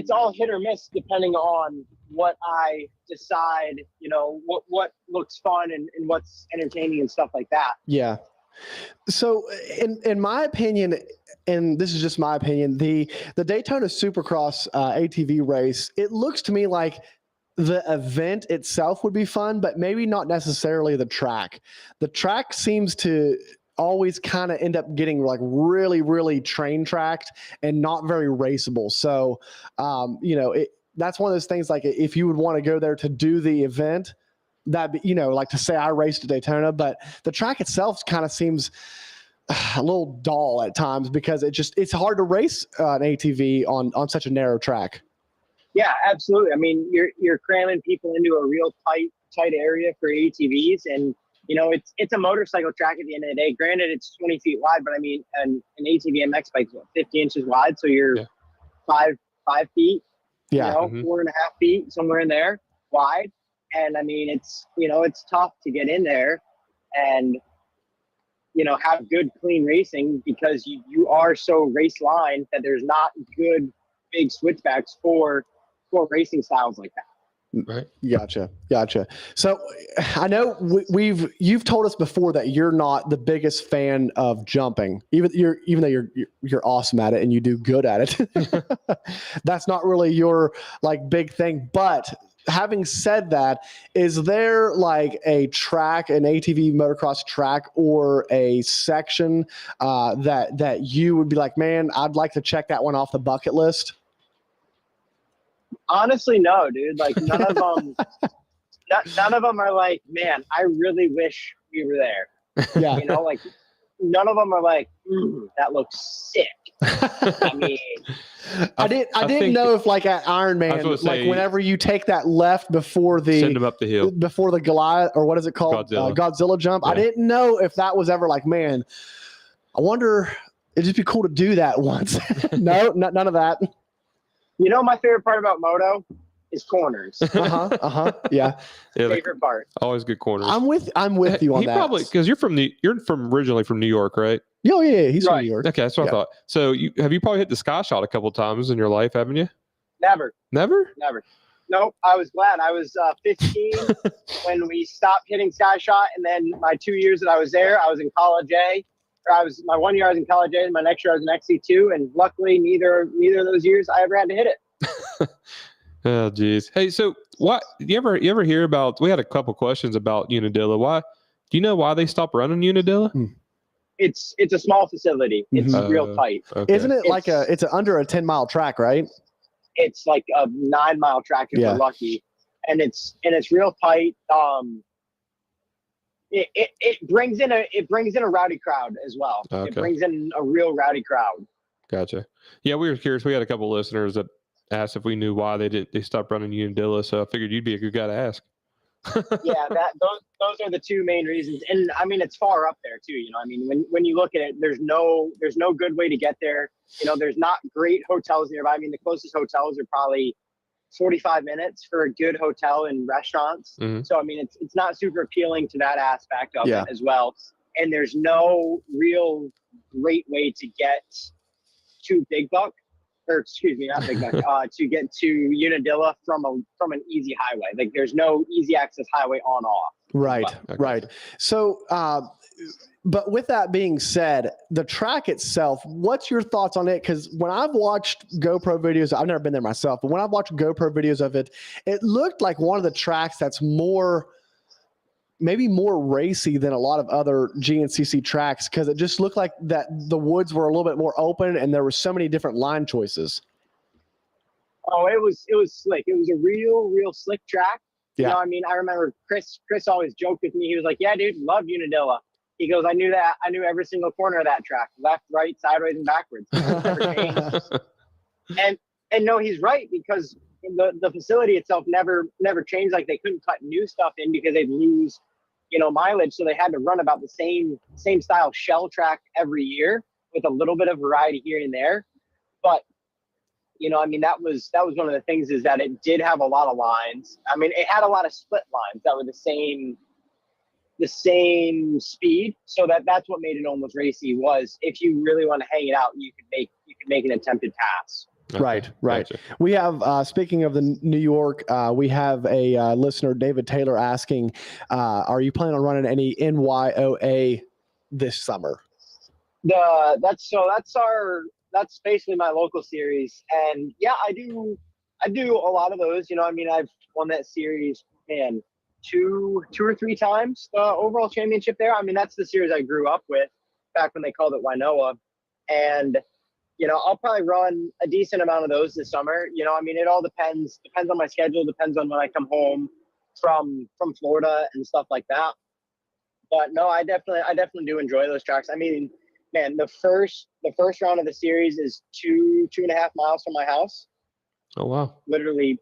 all hit or miss depending on what I decide, you know, what looks fun and what's entertaining and stuff like that. Yeah. So in my opinion, and this is just my opinion, the Daytona Supercross ATV race, it looks to me like the event itself would be fun, but maybe not necessarily the track. The track seems to always kind of end up getting like really, really train tracked and not very raceable. So, you know, that's one of those things, like if you would want to go there to do the event, that, you know, like to say I raced at Daytona, but the track itself kind of seems a little dull at times because it's hard to race an ATV on such a narrow track. Yeah, absolutely. I mean, you're cramming people into a real tight area for ATVs, and you know, it's a motorcycle track at the end of the day. Granted, it's 20 feet wide, but I mean, an ATV MX bike is 50 inches wide, so you're 5 feet, you know, 4.5 feet, somewhere in there wide. And I mean, it's tough to get in there and, you know, have good, clean racing because you are so race line that there's not good big switchbacks for racing styles like that. Right. Gotcha. So I know you've told us before that you're not the biggest fan of jumping, even though you're awesome at it and you do good at it. That's not really your like big thing, but having said that, is there like a track, an ATV motocross track, or a section that you would be like, man, I'd like to check that one off the bucket list? Honestly, no, dude. Like none of them, none of them are like, man, I really wish we were there. Yeah. You know, like none of them are like, that looks sick. I mean, I didn't know if like at Ironman, like whenever you take that left before send them up the hill, before the Goliath, or what is it called? Godzilla jump. Yeah. I didn't know if that was ever like, man, I wonder, it'd just be cool to do that once. No, none of that. You know, my favorite part about moto is corners. Yeah. Favorite part. Always good corners. I'm with you on he that. Probably because you're originally from New York, right? Oh yeah, he's from New York. Okay, that's what I thought. So you probably hit the sky shot a couple times in your life, haven't you? Never. Nope. I was glad. I was 15 when we stopped hitting sky shot, and then my 2 years that I was there, I was in college A. My 1 year I was in college A, and my next year I was in XC2, and luckily neither of those years I ever had to hit it. Oh geez. Hey, so what you ever hear about? We had a couple questions about Unadilla. Why do you know why they stopped running Unadilla? It's a small facility. It's real tight. Okay. Isn't it it's under a 10-mile track, right? It's like a 9-mile track if we're lucky, and it's real tight. It brings in a rowdy crowd as well. Okay. It brings in a real rowdy crowd. Gotcha. Yeah, we were curious. We had a couple listeners that asked if we knew why they stopped running Unadilla, so I figured you'd be a good guy to ask. Yeah, those are the two main reasons, and I mean it's far up there too. You know, I mean when you look at it, there's no good way to get there. You know, there's not great hotels nearby. I mean, the closest hotels are probably 45 minutes for a good hotel and restaurants. Mm-hmm. So I mean, it's not super appealing to that aspect of it as well. And there's no real great way to get to Big Buck. Or excuse me, not Big Buck, to get to Unadilla from an easy highway. Like there's no easy access highway on off. Right, right. So, but with that being said, the track itself, what's your thoughts on it? Because when I've watched GoPro videos, I've never been there myself, but when I've watched GoPro videos of it, it looked like one of the tracks that's maybe more racy than a lot of other GNCC tracks, because it just looked like that the woods were a little bit more open and there were so many different line choices. Oh, it was slick. It was a real slick track. Yeah. You know, I mean, I remember Chris always joked with me. He was like, yeah, dude, love Unadilla. He goes, I knew every single corner of that track, left, right, sideways, and backwards. Never changed. And no, he's right, because the facility itself never changed. Like they couldn't cut new stuff in because they'd lose, mileage. So they had to run about the same style shell track every year with a little bit of variety here and there. But, I mean, that was one of the things, is that it did have a lot of lines. I mean, it had a lot of split lines that were the same speed. So that's what made it almost racy, was if you really want to hang it out, you could make an attempted pass. Right. Gotcha. We have, speaking of the New York, we have a listener, David Taylor, asking, are you planning on running any NYOA this summer? That's basically my local series. And yeah, I do a lot of those. I mean, I've won that series, man, two or three times, the overall championship there. I mean, that's the series I grew up with back when they called it Wainoa. And I'll probably run a decent amount of those this summer. I mean, it all depends on my schedule, depends on when I come home from Florida and stuff like that. But no, I definitely do enjoy those tracks. I mean, man, the first round of the series is 2.5 miles from my house. Oh, wow. Literally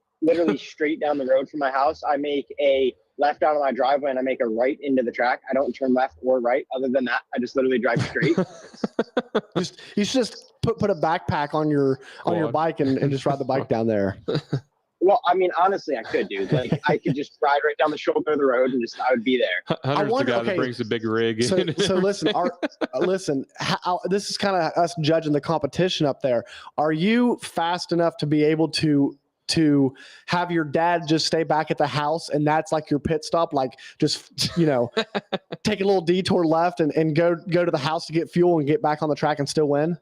straight down the road from my house. I make a left out of my driveway and I make a right into the track. I don't turn left or right. Other than that, I just literally drive straight. You should just put a backpack on your bike and just ride the bike down there. Well, I mean, honestly, I could, dude. Like, I could just ride right down the shoulder of the road and I would be there. Hunter's the guy that brings the big rig. So listen, this is kind of us judging the competition up there. Are you fast enough to be able to have your dad just stay back at the house and that's like your pit stop, like just take a little detour left and go to the house to get fuel and get back on the track and still win?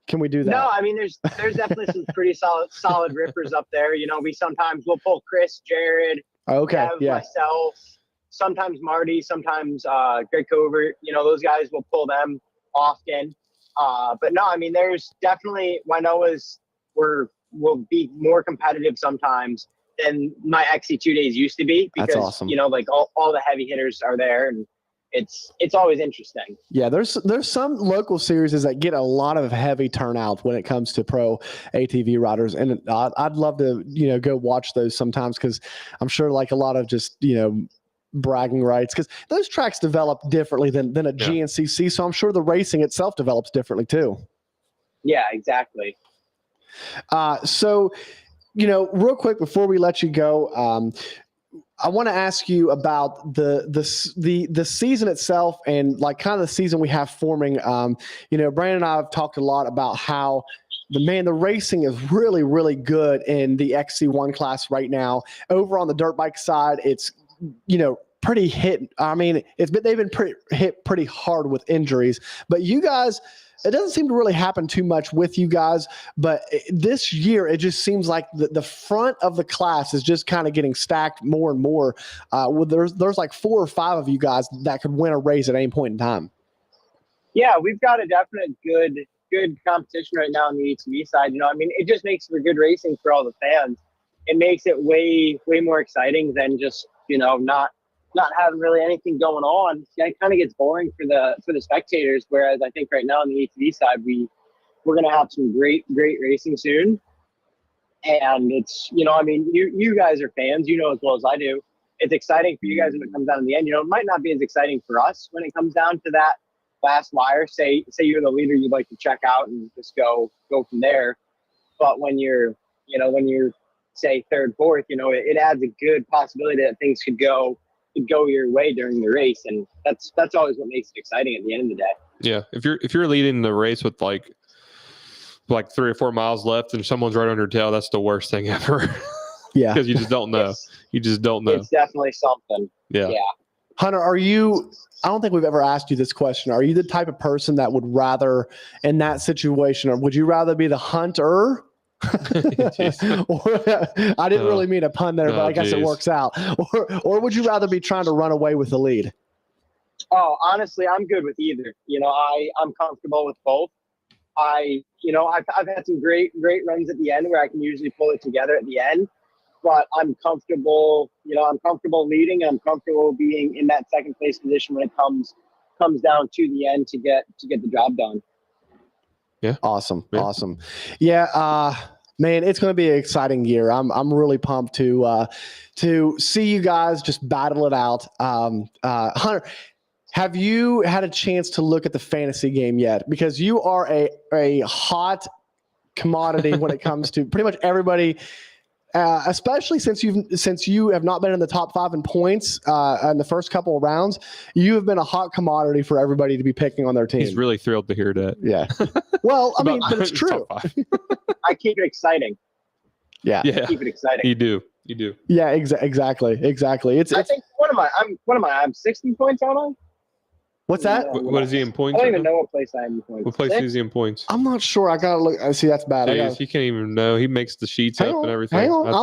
Can we do that? No, I mean, there's definitely some pretty solid rippers up there. You know, we sometimes will pull Chris, Jared, Okay. Dev, Yeah. myself, sometimes Marty, sometimes Greg Covert. You know, those guys will pull them often. But no, I mean, there's definitely Wainoa's will be more competitive sometimes than my XC2 days used to be because, That's awesome. you know, like all the heavy hitters are there, and it's always interesting. Yeah, there's some local series that get a lot of heavy turnout when it comes to pro ATV riders, and I'd love to go watch those sometimes because I'm sure like a lot of just bragging rights because those tracks develop differently than a GNCC, so I'm sure the racing itself develops differently too. Yeah, exactly. So real quick before we let you go, I want to ask you about the season itself and like kind of the season we have forming. Brandon and I have talked a lot about how the racing is really, really good in the XC1 class right now. Over on the dirt bike side, it's pretty hit. I mean, they've been hit pretty hard with injuries, but you guys. It doesn't seem to really happen too much with you guys, but this year it just seems like the front of the class is just kind of getting stacked more and more. There's like 4 or 5 of you guys that could win a race at any point in time. Yeah, we've got a definite good competition right now on the ATV side. I mean, it just makes for good racing for all the fans. It makes it way more exciting than just not having really anything going on. It kind of gets boring for the spectators. Whereas I think right now on the ATV side, we're going to have some great racing soon. And it's, I mean, you guys are fans, as well as I do. It's exciting for you guys when it comes down to the end. It might not be as exciting for us when it comes down to that last wire. Say you're the leader, you'd like to check out and just go from there. But when you're say third, fourth, it adds a good possibility that things could go your way during the race, and that's always what makes it exciting at the end of the day. Yeah, if you're leading the race with like 3 or 4 miles left and someone's right on your tail, that's the worst thing ever. Yeah, because you just don't know. You just don't know. It's definitely something. Yeah. Hunter, I don't think we've ever asked you this question. Are you the type of person that would rather, in that situation, or would you rather be the hunter? I didn't really mean a pun there, but I guess it works out. Or would you rather be trying to run away with the lead? Oh, honestly, I'm good with either. I'm comfortable with both. I've had some great runs at the end where I can usually pull it together at the end, but I'm comfortable. I'm comfortable leading, and I'm comfortable being in that second place position when it comes down to the end to get the job done. Yeah. Awesome. Yeah. Man, it's going to be an exciting year. I'm really pumped to see you guys just battle it out. Hunter, have you had a chance to look at the fantasy game yet? Because you are a hot commodity when it comes to pretty much everybody. Especially since you have not been in the top 5 in points in the first couple of rounds, you have been a hot commodity for everybody to be picking on their team. He's really thrilled to hear that. Yeah. Well, I mean, but it's true. I keep it exciting. Yeah. Keep it exciting. You do. Yeah. Exactly. I think I'm 16 points out on. What's that? What is he in points? I don't even know what place I am in points. What place is he in points? I'm not sure. I gotta look. I see. That's bad. Jeez, he can't even know. He makes the sheets up and everything. Hang on.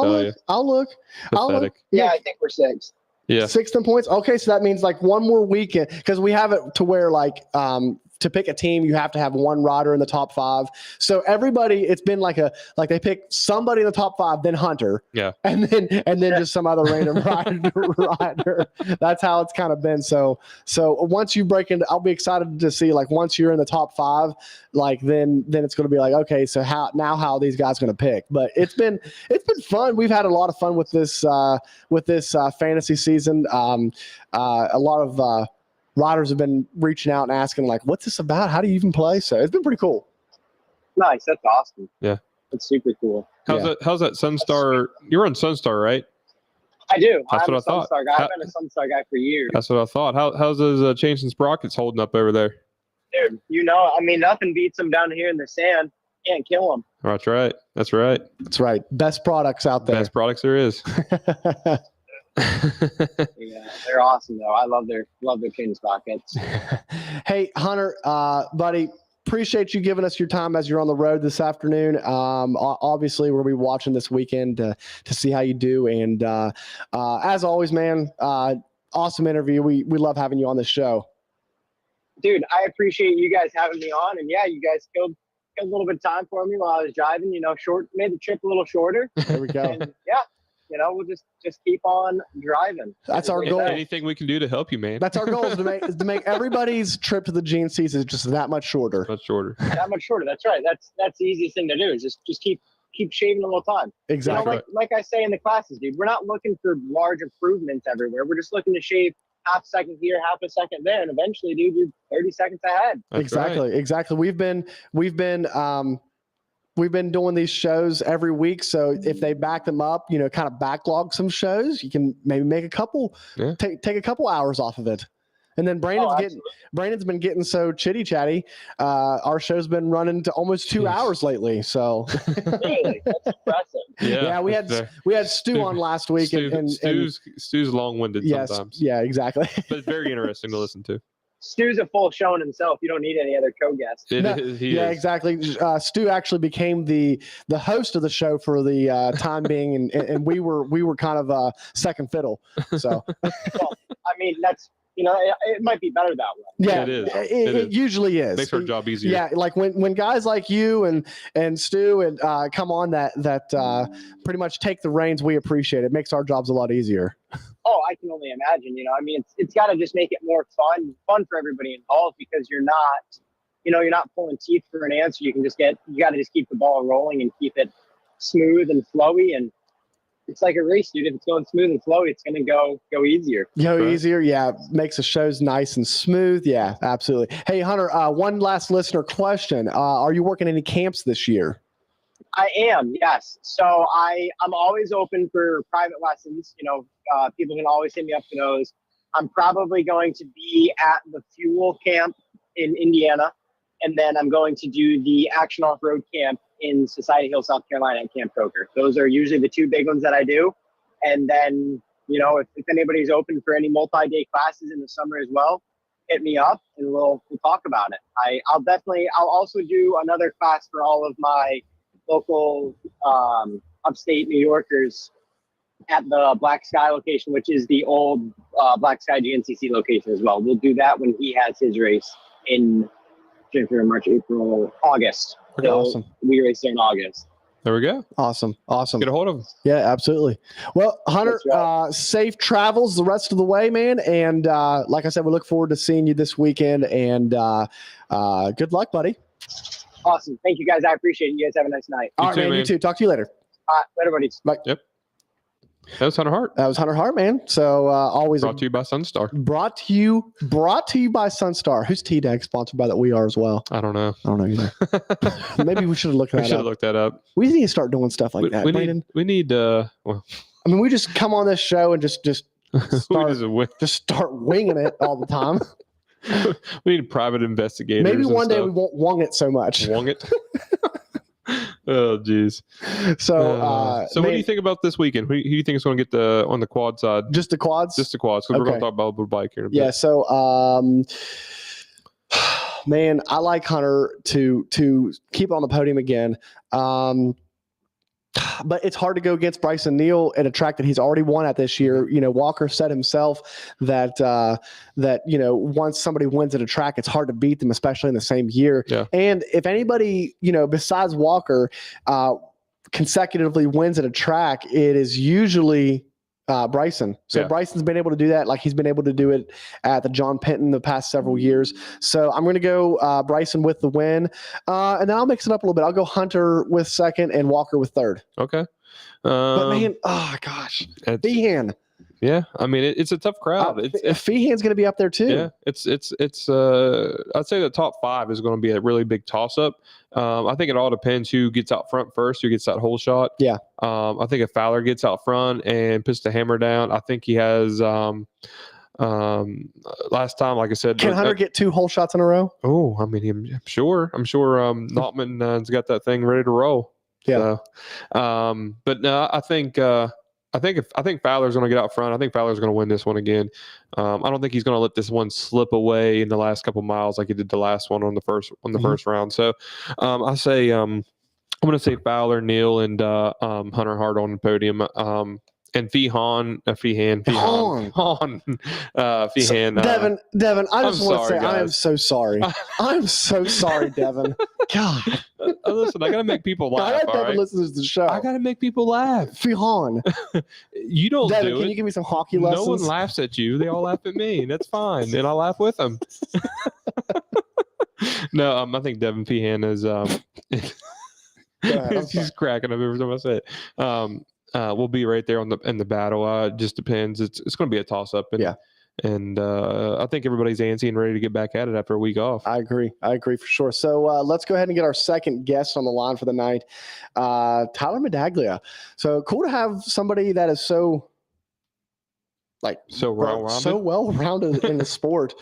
I'll look. Pathetic. Yeah, I think we're 6th. Yeah. 6th in points. Okay, so that means like one more weekend because we have it to where like to pick a team, you have to have one rider in the top 5. So everybody, it's been like they pick somebody in the top 5, then Hunter. Yeah. And then just some other random rider. That's how it's kind of been. So once you break into, I'll be excited to see like once you're in the top 5, like then it's going to be like, okay, so how are these guys going to pick? But it's been fun. We've had a lot of fun with this fantasy season. A lot of riders have been reaching out and asking like, what's this about? How do you even play? So it's been pretty cool. Nice. That's awesome. Yeah. That's super cool. How's that Sunstar? You're on Sunstar, right? I do. That's I'm what I thought. Sunstar guy. I've been a Sunstar guy for years. That's what I thought. How's those chains and sprockets holding up over there? Dude, I mean, nothing beats them down here in the sand. Can't kill them. That's right. That's right. Best products out there. Best products there is. Yeah, they're awesome though. I love their chain sprockets. Hey, Hunter, buddy, appreciate you giving us your time as you're on the road this afternoon. Obviously, we'll be watching this weekend to see how you do. And as always, man, awesome interview. We love having you on the show. Dude, I appreciate you guys having me on. And yeah, you guys killed a little bit of time for me while I was driving, made the trip a little shorter. There we go. And yeah, we'll just keep on driving. That's our goal. Anything we can do to help you, man. That's our goal is to make everybody's trip to the GNCs is just that much shorter. Much shorter. That much shorter. That's right. That's the easiest thing to do is just keep shaving a little time. Exactly. Like I say in the classes, dude, we're not looking for large improvements everywhere. We're just looking to shave half a second here, half a second there, and eventually, dude, you're 30 seconds ahead. That's exactly. right. Exactly. We've been doing these shows every week. So if they back them up, kind of backlog some shows, you can maybe make a couple, take a couple hours off of it. And then Brandon's been getting so chitty chatty. Our show's been running to almost 2 hours lately. So Really? That's impressive. yeah, we had Stu on last week, Stu's long-winded sometimes. Yeah, exactly. But it's very interesting to listen to. Stu's a full show in himself. You don't need any other co-guests. Exactly. Stu actually became the host of the show for the time being, and we were kind of second fiddle. So, Well, I mean, that's it might be better that way. yeah, It is. It usually is. Makes our job easier. Yeah, like when guys like you and Stu and come on that pretty much take the reins, we appreciate it. It makes our jobs a lot easier. Oh, I can only imagine. I mean, it's got to just make it more fun for everybody involved because you're not pulling teeth for an answer. You got to just keep the ball rolling and keep it smooth and flowy. And it's like a race, dude. If it's going smooth and flowy, it's going to go easier. Easier. Yeah. Makes the shows nice and smooth. Yeah, absolutely. Hey, Hunter, one last listener question. Are you working any camps this year? I am, yes. So I'm always open for private lessons. People can always hit me up for those. I'm probably going to be at the Fuel Camp in Indiana, and then I'm going to do the Action Off-Road Camp in Society Hill, South Carolina at Camp Coker. Those are usually the two big ones that I do. And then, if anybody's open for any multi-day classes in the summer as well, hit me up and we'll talk about it. I'll also do another class for all of my local upstate New Yorkers at the Black Sky location, which is the old Black Sky GNCC location as well. We'll do that when he has his race in January, March, April, August. Okay, So awesome. we race there in August. There we go. Awesome. Get a hold of him. Yeah, absolutely. Well, Hunter, That's right. safe travels the rest of the way, man. And like I said, we look forward to seeing you this weekend. And good luck, buddy. Awesome. Thank you guys. I appreciate it. You guys have a nice night. All right, too, man. You man. too. Talk to you later. Later, buddies. Bye. Yep. That was Hunter Hart. That was Hunter Hart, man. So always Brought to you by Sunstar. brought to you by Sunstar. Who's T-Dag sponsored by that? We are as well. I don't know. I don't know either. Maybe we should have looked We that should have up. looked that up. We need to start doing stuff like that, Brandon. We need well, I mean, we just come on this show and just start winging it all the time. we need private investigators. Maybe and one day stuff. we won't wong it so much. Wong it. Oh, geez. So, what do man, you think about this weekend? Who do you think is going to get on the quad side? Just the quads? Just the quads, because we're going Okay. to talk about the bike here in a bit. Yeah. So, man, I like Hunter to keep on the podium again. But it's hard to go against Bryson Neal at a track that he's already won at this year. Walker said himself that once somebody wins at a track, it's hard to beat them, especially in the same year. Yeah. And if anybody, besides Walker, consecutively wins at a track, it is usually Bryson. So Yeah. Bryson's been able to do that. Like he's been able to do it at the John Penton the past several years. So I'm going to go Bryson with the win. And then I'll mix it up a little bit. I'll go Hunter with second and Walker with third. Okay. But man, oh gosh. It's- Feehan. yeah. I mean, it's a tough crowd. It's Feehan's going to be up there too. yeah. It's I'd say the top 5 is going to be a really big toss up. I think it all depends who gets out front first, who gets that whole shot. Yeah. I think if Fowler gets out front and puts the hammer down, I think he has last time, like I said, Can Hunter get 2 whole shots in a row? oh, I mean, I'm sure Nautman has got that thing ready to roll. Yeah. So, but no, I think I think Fowler's going to get out front. I think Fowler's going to win this one again. I don't think he's going to let this one slip away in the last couple miles like he did the last one on the first round. So I say I'm going to say Fowler, Neal, and Hunter Hart on the podium. And Feehan. Devin, I just want to say guys. I am so sorry. I'm so sorry, Devin. God. Listen, I got to make people laugh. Devin listens to the show. I got to make people laugh. Feehan. You don't Devin, do can it. you give me some hockey lessons? No one laughs at you. They all laugh at me. And that's fine. And I laugh with them. No, I think Devin Feehan is he's cracking up every time I say it. We'll be right there in the battle. It just depends. It's going to be a toss up. And I think everybody's antsy and ready to get back at it after a week off. I agree for sure. So let's go ahead and get our second guest on the line for the night, Tyler Medaglia. So cool to have somebody that is so well-rounded in the sport.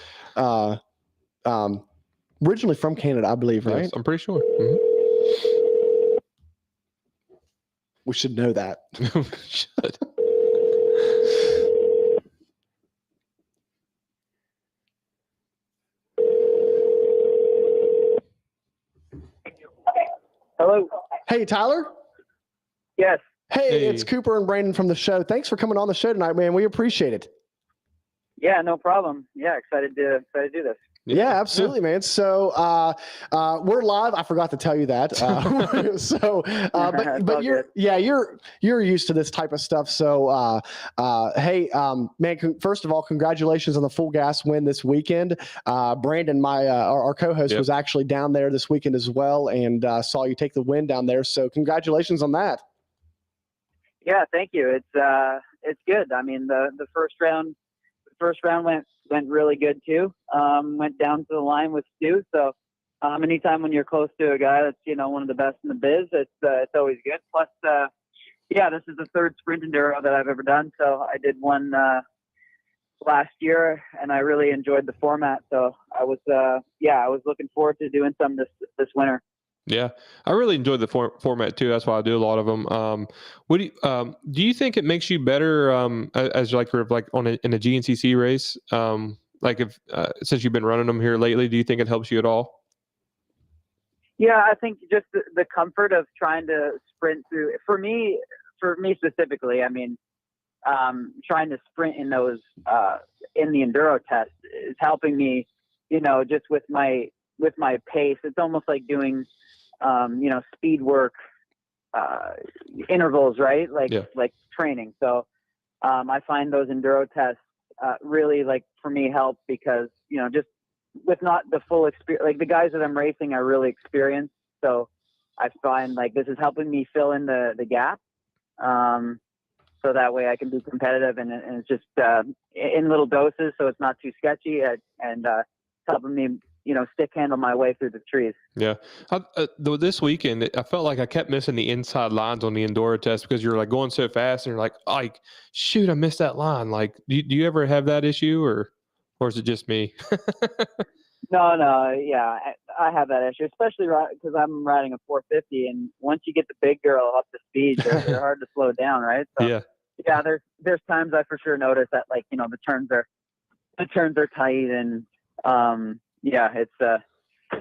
Originally from Canada, I believe, right? Yes, I'm pretty sure. Mm-hmm. We should know that. We should. Hello. Hey, Tyler. Yes. Hey, it's Cooper and Brandon from the show. Thanks for coming on the show tonight, man. We appreciate it. Yeah, no problem. Yeah, excited to do this. Yeah, absolutely, man. So we're live. I forgot to tell you that. But you're used to this type of stuff. So hey, man, first of all, congratulations on the full gas win this weekend. Brandon, our co-host, was actually down there this weekend as well, and saw you take the win down there. So congratulations on that. Yeah, thank you. It's good. I mean, the first round went really good too. Went down to the line with Stu. So anytime when you're close to a guy that's one of the best in the biz, it's always good. Plus, this is the third sprint enduro that I've ever done. So I did one last year, and I really enjoyed the format. So I was looking forward to doing some this winter. Yeah, I really enjoyed the format too. That's why I do a lot of them. What do you think it makes you better as in a GNCC race? Since you've been running them here lately, do you think it helps you at all? Yeah, I think just the comfort of trying to sprint through. For me specifically, I mean, trying to sprint in those in the enduro test is helping me. Just with my pace, it's almost like doing speed work intervals, right? Like training. So I find those enduro tests really, for me, help because just with not the full experience, like the guys that I'm racing are really experienced. So I find this is helping me fill in the gap. So that way I can be competitive and it's just in little doses. So it's not too sketchy and helping me stick handle my way through the trees. Yeah. This weekend, I felt like I kept missing the inside lines on the enduro test because you're going so fast and you're like, shoot, I missed that line. Do you ever have that issue or is it just me? No. Yeah, I have that issue, especially because I'm riding a 450 and once you get the big girl up to speed, they're hard to slow down. Right. So, yeah. There's times I for sure notice that the turns are tight and,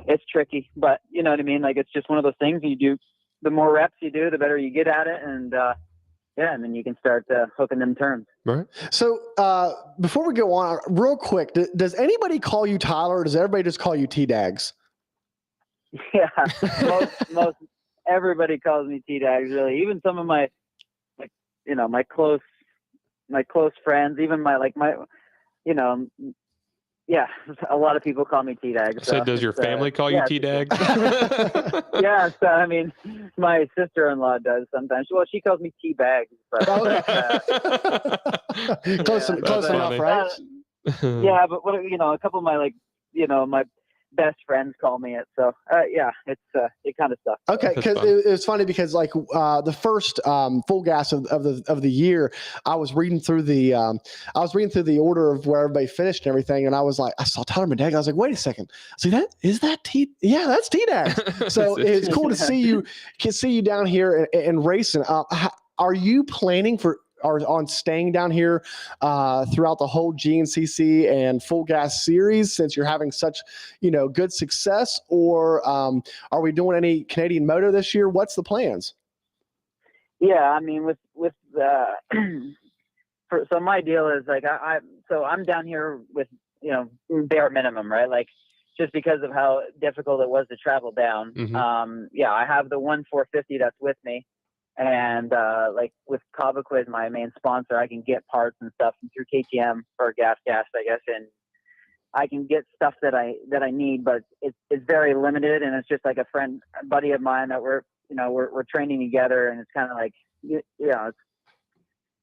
it's tricky, but you know what I mean? It's just one of those things you do, the more reps you do, the better you get at it. And, and then you can start hooking them turns. Right. So before we go on real quick, does anybody call you Tyler or does everybody just call you T-Dags? Yeah. Most everybody calls me T-Dags, really. Even some of my, my close friends, even yeah, a lot of people call me T-Dags. So does your family call you T-Dags? Yeah, so I mean, my sister-in-law does sometimes. Well, she calls me T-Bags. Close enough, right? Yeah, but a couple of my my best friends call me it. So it's it kind of sucks. Okay, because it was funny because the first full gas of the year, I was reading through the order of where everybody finished and everything, and I was like, I saw Tyler Medaglia. I was like, wait a second, see that? Is that T? Yeah, that's T-Dags. So it's cool to see you down here and racing. Are you planning for? on staying down here throughout the whole GNCC and Full Gas series, since you're having such, good success, or are we doing any Canadian Moto this year? What's the plans? Yeah, I mean, with so my deal is like I'm down here with bare minimum, right? Like, just because of how difficult it was to travel down. Mm-hmm. I have the 1,450 that's with me, and like with Cavaquiz, my main sponsor, I can get parts and stuff through KTM or gas, I guess, and I can get stuff that I need, but it's very limited, and it's just like a buddy of mine that we're training together, and it's kind of like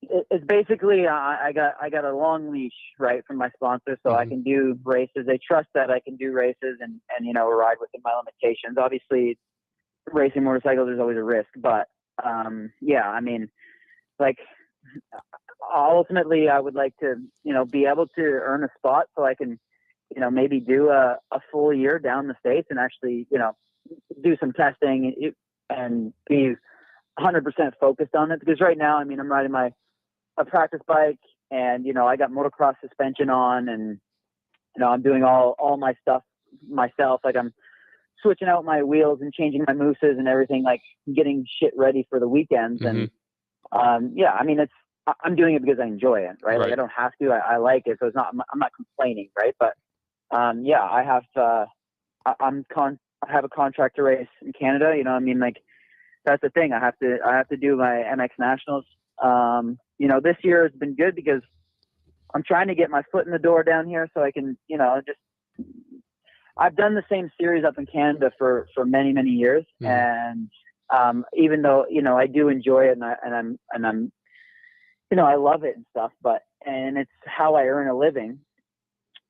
it's basically I got a long leash, right, from my sponsor, so I can do races. They trust that I can do races and ride within my limitations. Obviously, racing motorcycles, there's always a risk, but I mean, like, ultimately I would like to be able to earn a spot so I can maybe do a full year down the States and actually do some testing and be 100% focused on it, because right now, I mean, I'm riding a practice bike, and I got motocross suspension on, and I'm doing all my stuff myself. Like, I'm switching out my wheels and changing my mousses and everything, like getting shit ready for the weekends. And I mean, I'm doing it because I enjoy it, right? Like, I don't have to. I like it, so it's not. I'm not complaining, right? But I have I have a contract to race in Canada. I mean, like, that's the thing. I have to do my MX Nationals. This year has been good because I'm trying to get my foot in the door down here, so I can, I've done the same series up in Canada for many, many years. And, even though, I do enjoy it, and I'm, I love it and stuff, and it's how I earn a living.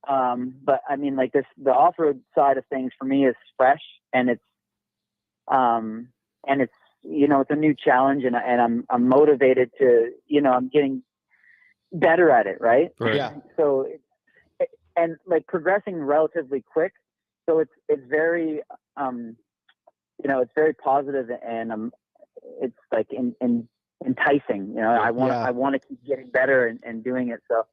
But I mean, like, the off-road side of things for me is fresh, and it's it's a new challenge, and I'm motivated to, I'm getting better at it. Right. Yeah. So, and like progressing relatively quick. So it's very, it's very positive, and it's like enticing, I want to keep getting better and doing it. So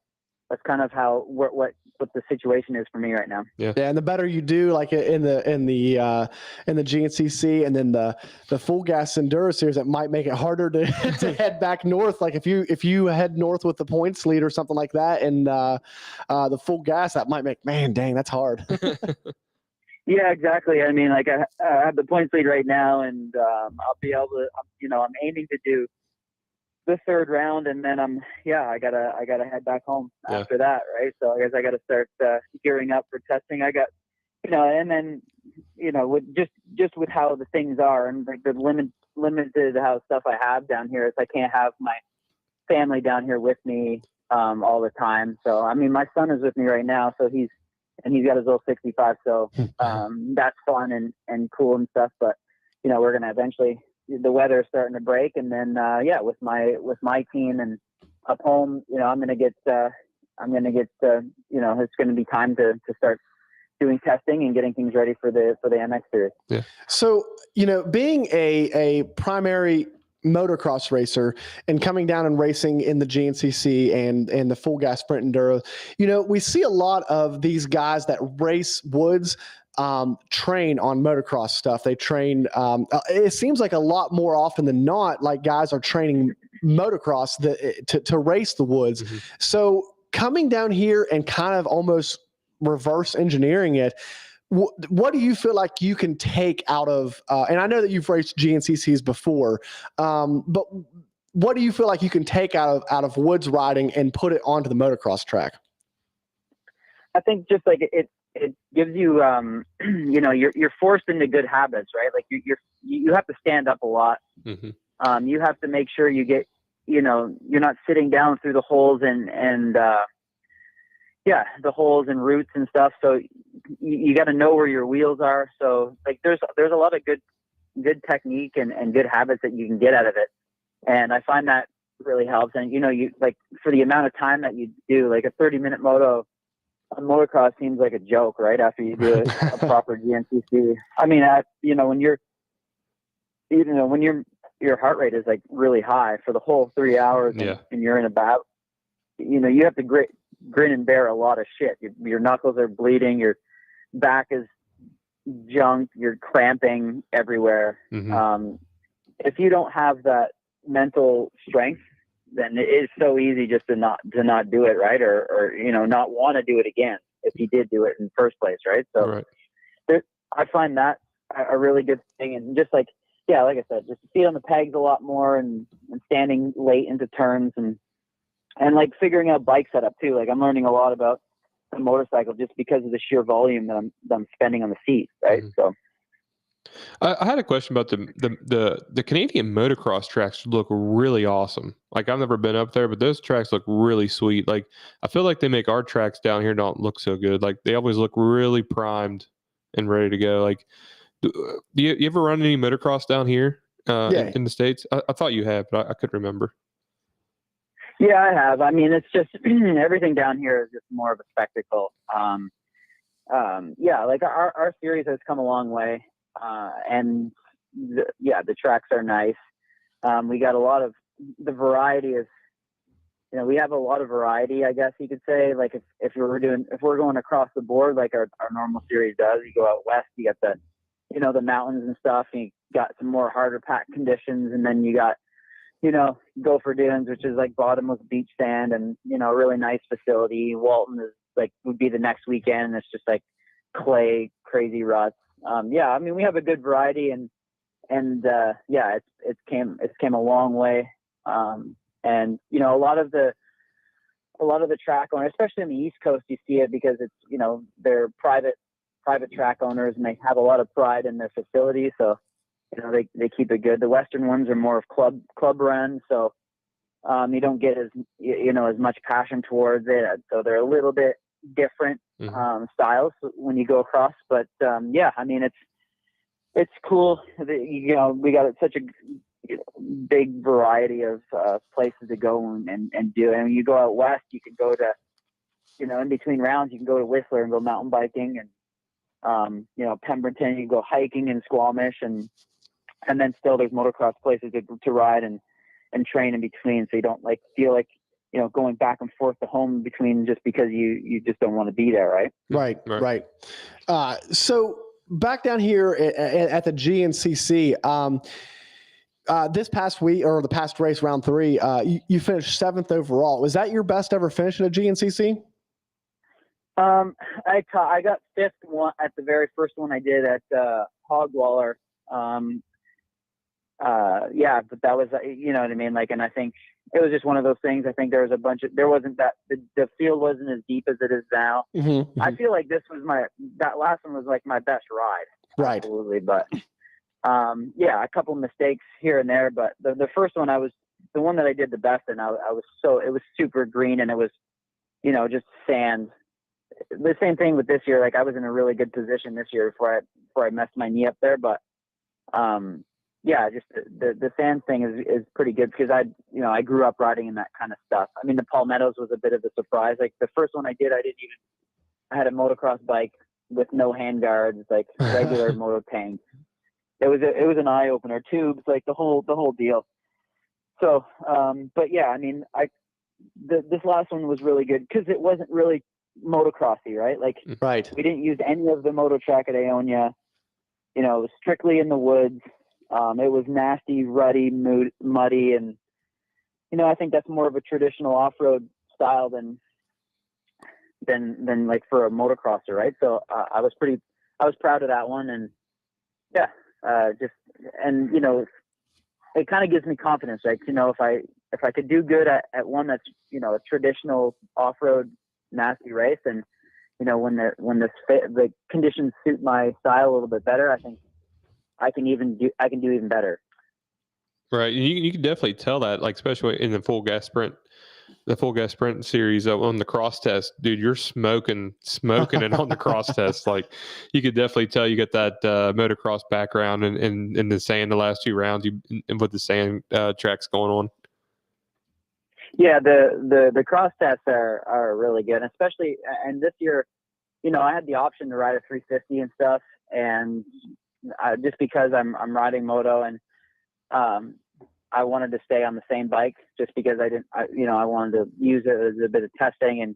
that's kind of how, what the situation is for me right now. Yeah. And the better you do, like in the GNCC, and then the Full Gas Enduro series, that might make it harder to head back north. Like, if you head north with the points lead or something like that, and the Full Gas, that might make, man, dang, that's hard. Yeah, exactly. I mean, like, I have the points lead right now, and I'll be able to, I'm aiming to do the third round, and then I gotta head back home after that, right? So I guess I gotta start gearing up for testing. I got, and then with just with how the things are, and like the limited how stuff I have down here, is I can't have my family down here with me all the time. So I mean, my son is with me right now, so he's got his little 65, so that's fun and cool and stuff. But we're gonna eventually, the weather is starting to break, and then with my team and up home, I'm gonna get it's gonna be time to start doing testing and getting things ready for the MX series. Yeah. So being a primary motocross racer and coming down and racing in the GNCC and the Full Gas Sprint Enduro, we see a lot of these guys that race woods train on motocross stuff. They train, it seems like a lot more often than not, like, guys are training motocross to race the woods. So coming down here and kind of almost reverse engineering it, what do you feel like you can take out of, and I know that you've raced GNCCs before, but what do you feel like you can take out of woods riding and put it onto the motocross track? I think just like it gives you, you're forced into good habits, right? Like, you have to stand up a lot. You have to make sure you get, you're not sitting down through the holes and the holes and roots and stuff. So you got to know where your wheels are. So like, there's a lot of good technique and good habits that you can get out of it. And I find that really helps. And, you like, for the amount of time that you do, like a 30-minute motocross seems like a joke, right? After you do a proper GNCC. I mean, when you're your heart rate is like really high for the whole 3 hours, and you're in a battle. You know, you have to grin and bear a lot of shit. Your knuckles are bleeding, your back is junk, you're cramping everywhere. If you don't have that mental strength, then it is so easy just to not do it, right? Or you know, not want to do it again if you did do it in the first place, right? So I find that a really good thing. And just like I said, just feet on the pegs a lot more, and standing late into turns, and like figuring out bike setup too. Like I'm learning a lot about the motorcycle just because of the sheer volume that I'm spending on the seat, right? So I had a question about the Canadian motocross tracks. Look really awesome. Like I've never been up there, but those tracks look really sweet. Like I feel like they make our tracks down here not look so good. Like they always look really primed and ready to go. Like do you ever run any motocross down here in the States? I thought you had, but I couldn't remember. Yeah, I have. I mean, it's just everything down here is just more of a spectacle. Like our series has come a long way. And the tracks are nice. We got a lot of the variety is, you know, we have a lot of variety, I guess you could say. Like if we're going across the board, like our normal series does, you go out west, you got the mountains and stuff, and you got some more harder pack conditions. And then you got, you know, Gopher Dunes, which is like bottomless beach sand, and, you know, a really nice facility. Walton is like, would be the next weekend, and it's just like clay, crazy ruts. I mean, we have a good variety, and it's came a long way. And you know, a lot of the track owners, especially on the East Coast, you see it because it's, you know, they're private track owners, and they have a lot of pride in their facility. So, you know, they keep it good. The Western ones are more of club run. So, you don't get as much passion towards it. So they're a little bit different styles when you go across, but I mean, it's cool that, you know, we got such a big variety of places to go and do. And when you go out west, you can go to, you know, in between rounds, you can go to Whistler and go mountain biking, and you know, Pemberton, you can go hiking and Squamish, and then still there's motocross places to ride and train in between, so you don't like feel like, you know, going back and forth to home between just because you just don't want to be there, right? Right. So back down here at the GNCC, this past week, or the past race, round 3, you finished 7th overall. Was that your best ever finish at a GNCC? I got 5th one at the very first one I did at Hogwaller. But that was, you know what I mean? Like, and I think it was just one of those things. I think there was the field wasn't as deep as it is now. I feel like that last one was like my best ride. Right. Absolutely. But, a couple mistakes here and there, but the first one, I was the one that I did the best. And it was super green, and it was, you know, just sand. The same thing with this year. Like, I was in a really good position this year before I messed my knee up there. But, just the sand thing is pretty good, because I grew up riding in that kind of stuff. I mean, the Palmettos was a bit of a surprise. Like the first one I did, I had a motocross bike with no hand guards, like regular moto tanks. It was an eye opener, tubes, like the whole deal. So, but yeah, I mean, this last one was really good because it wasn't really motocrossy, right? Like, we didn't use any of the moto track at Aonia. You know, it was strictly in the woods. It was nasty, rutty, muddy, and, you know, I think that's more of a traditional off-road style than like for a motocrosser, right? So I was proud of that one, and you know, it kind of gives me confidence, right? You know, if I could do good at one that's, you know, a traditional off-road nasty race, and, you know, when the conditions suit my style a little bit better, I think I can do even better. Right. You can definitely tell that, like, especially in the full gas sprint series on the cross test, dude, you're smoking it on the cross test. Like, you could definitely tell you get that motocross background in the sand the last 2 rounds and with the sand tracks going on. Yeah, the cross tests are really good, especially, and this year, you know, I had the option to ride a 350 and stuff, and just because I'm riding moto, and I wanted to stay on the same bike just because I wanted to use it as a bit of testing and,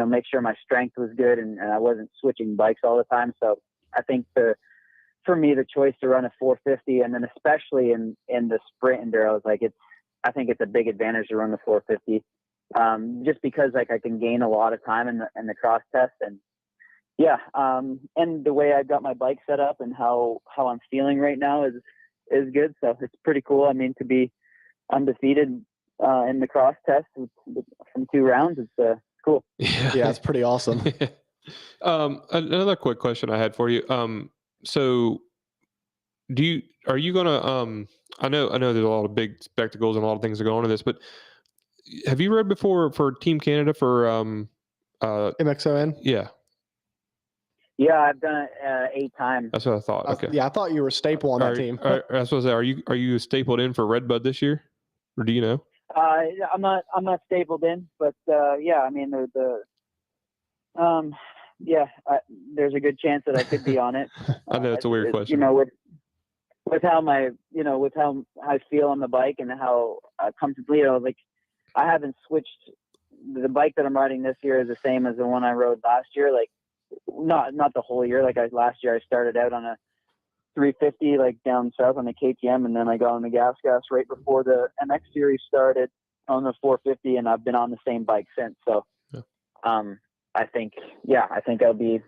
make sure my strength was good and I wasn't switching bikes all the time. So I think for me, the choice to run a 450 and then especially in the sprint enduros, I think it's a big advantage to run the 450. Just because I can gain a lot of time in the cross test and and the way I've got my bike set up and how I'm feeling right now is good. So it's pretty cool. I mean, to be undefeated in the cross test from 2 rounds, it's cool. Yeah, it's pretty awesome. Another quick question I had for you. So are you gonna I know there's a lot of big spectacles and a lot of things that go into this, but have you read before for Team Canada for MXON? Yeah. Yeah, I've done it 8 times. That's what I thought. Okay. Yeah, I thought you were a staple on that team. That's what I say. Are you stapled in for Redbud this year? Or do you know? I'm not stapled in, but I mean there's a good chance that I could be on it. I know it's a weird question. With how with how I feel on the bike and how comfortably, I haven't switched. The bike that I'm riding this year is the same as the one I rode last year. Not the whole year. Last year I started out on a 350 down south on the KTM, and then I got on the gas right before the MX series started on the 450, and I've been on the same bike since. So I think I'll be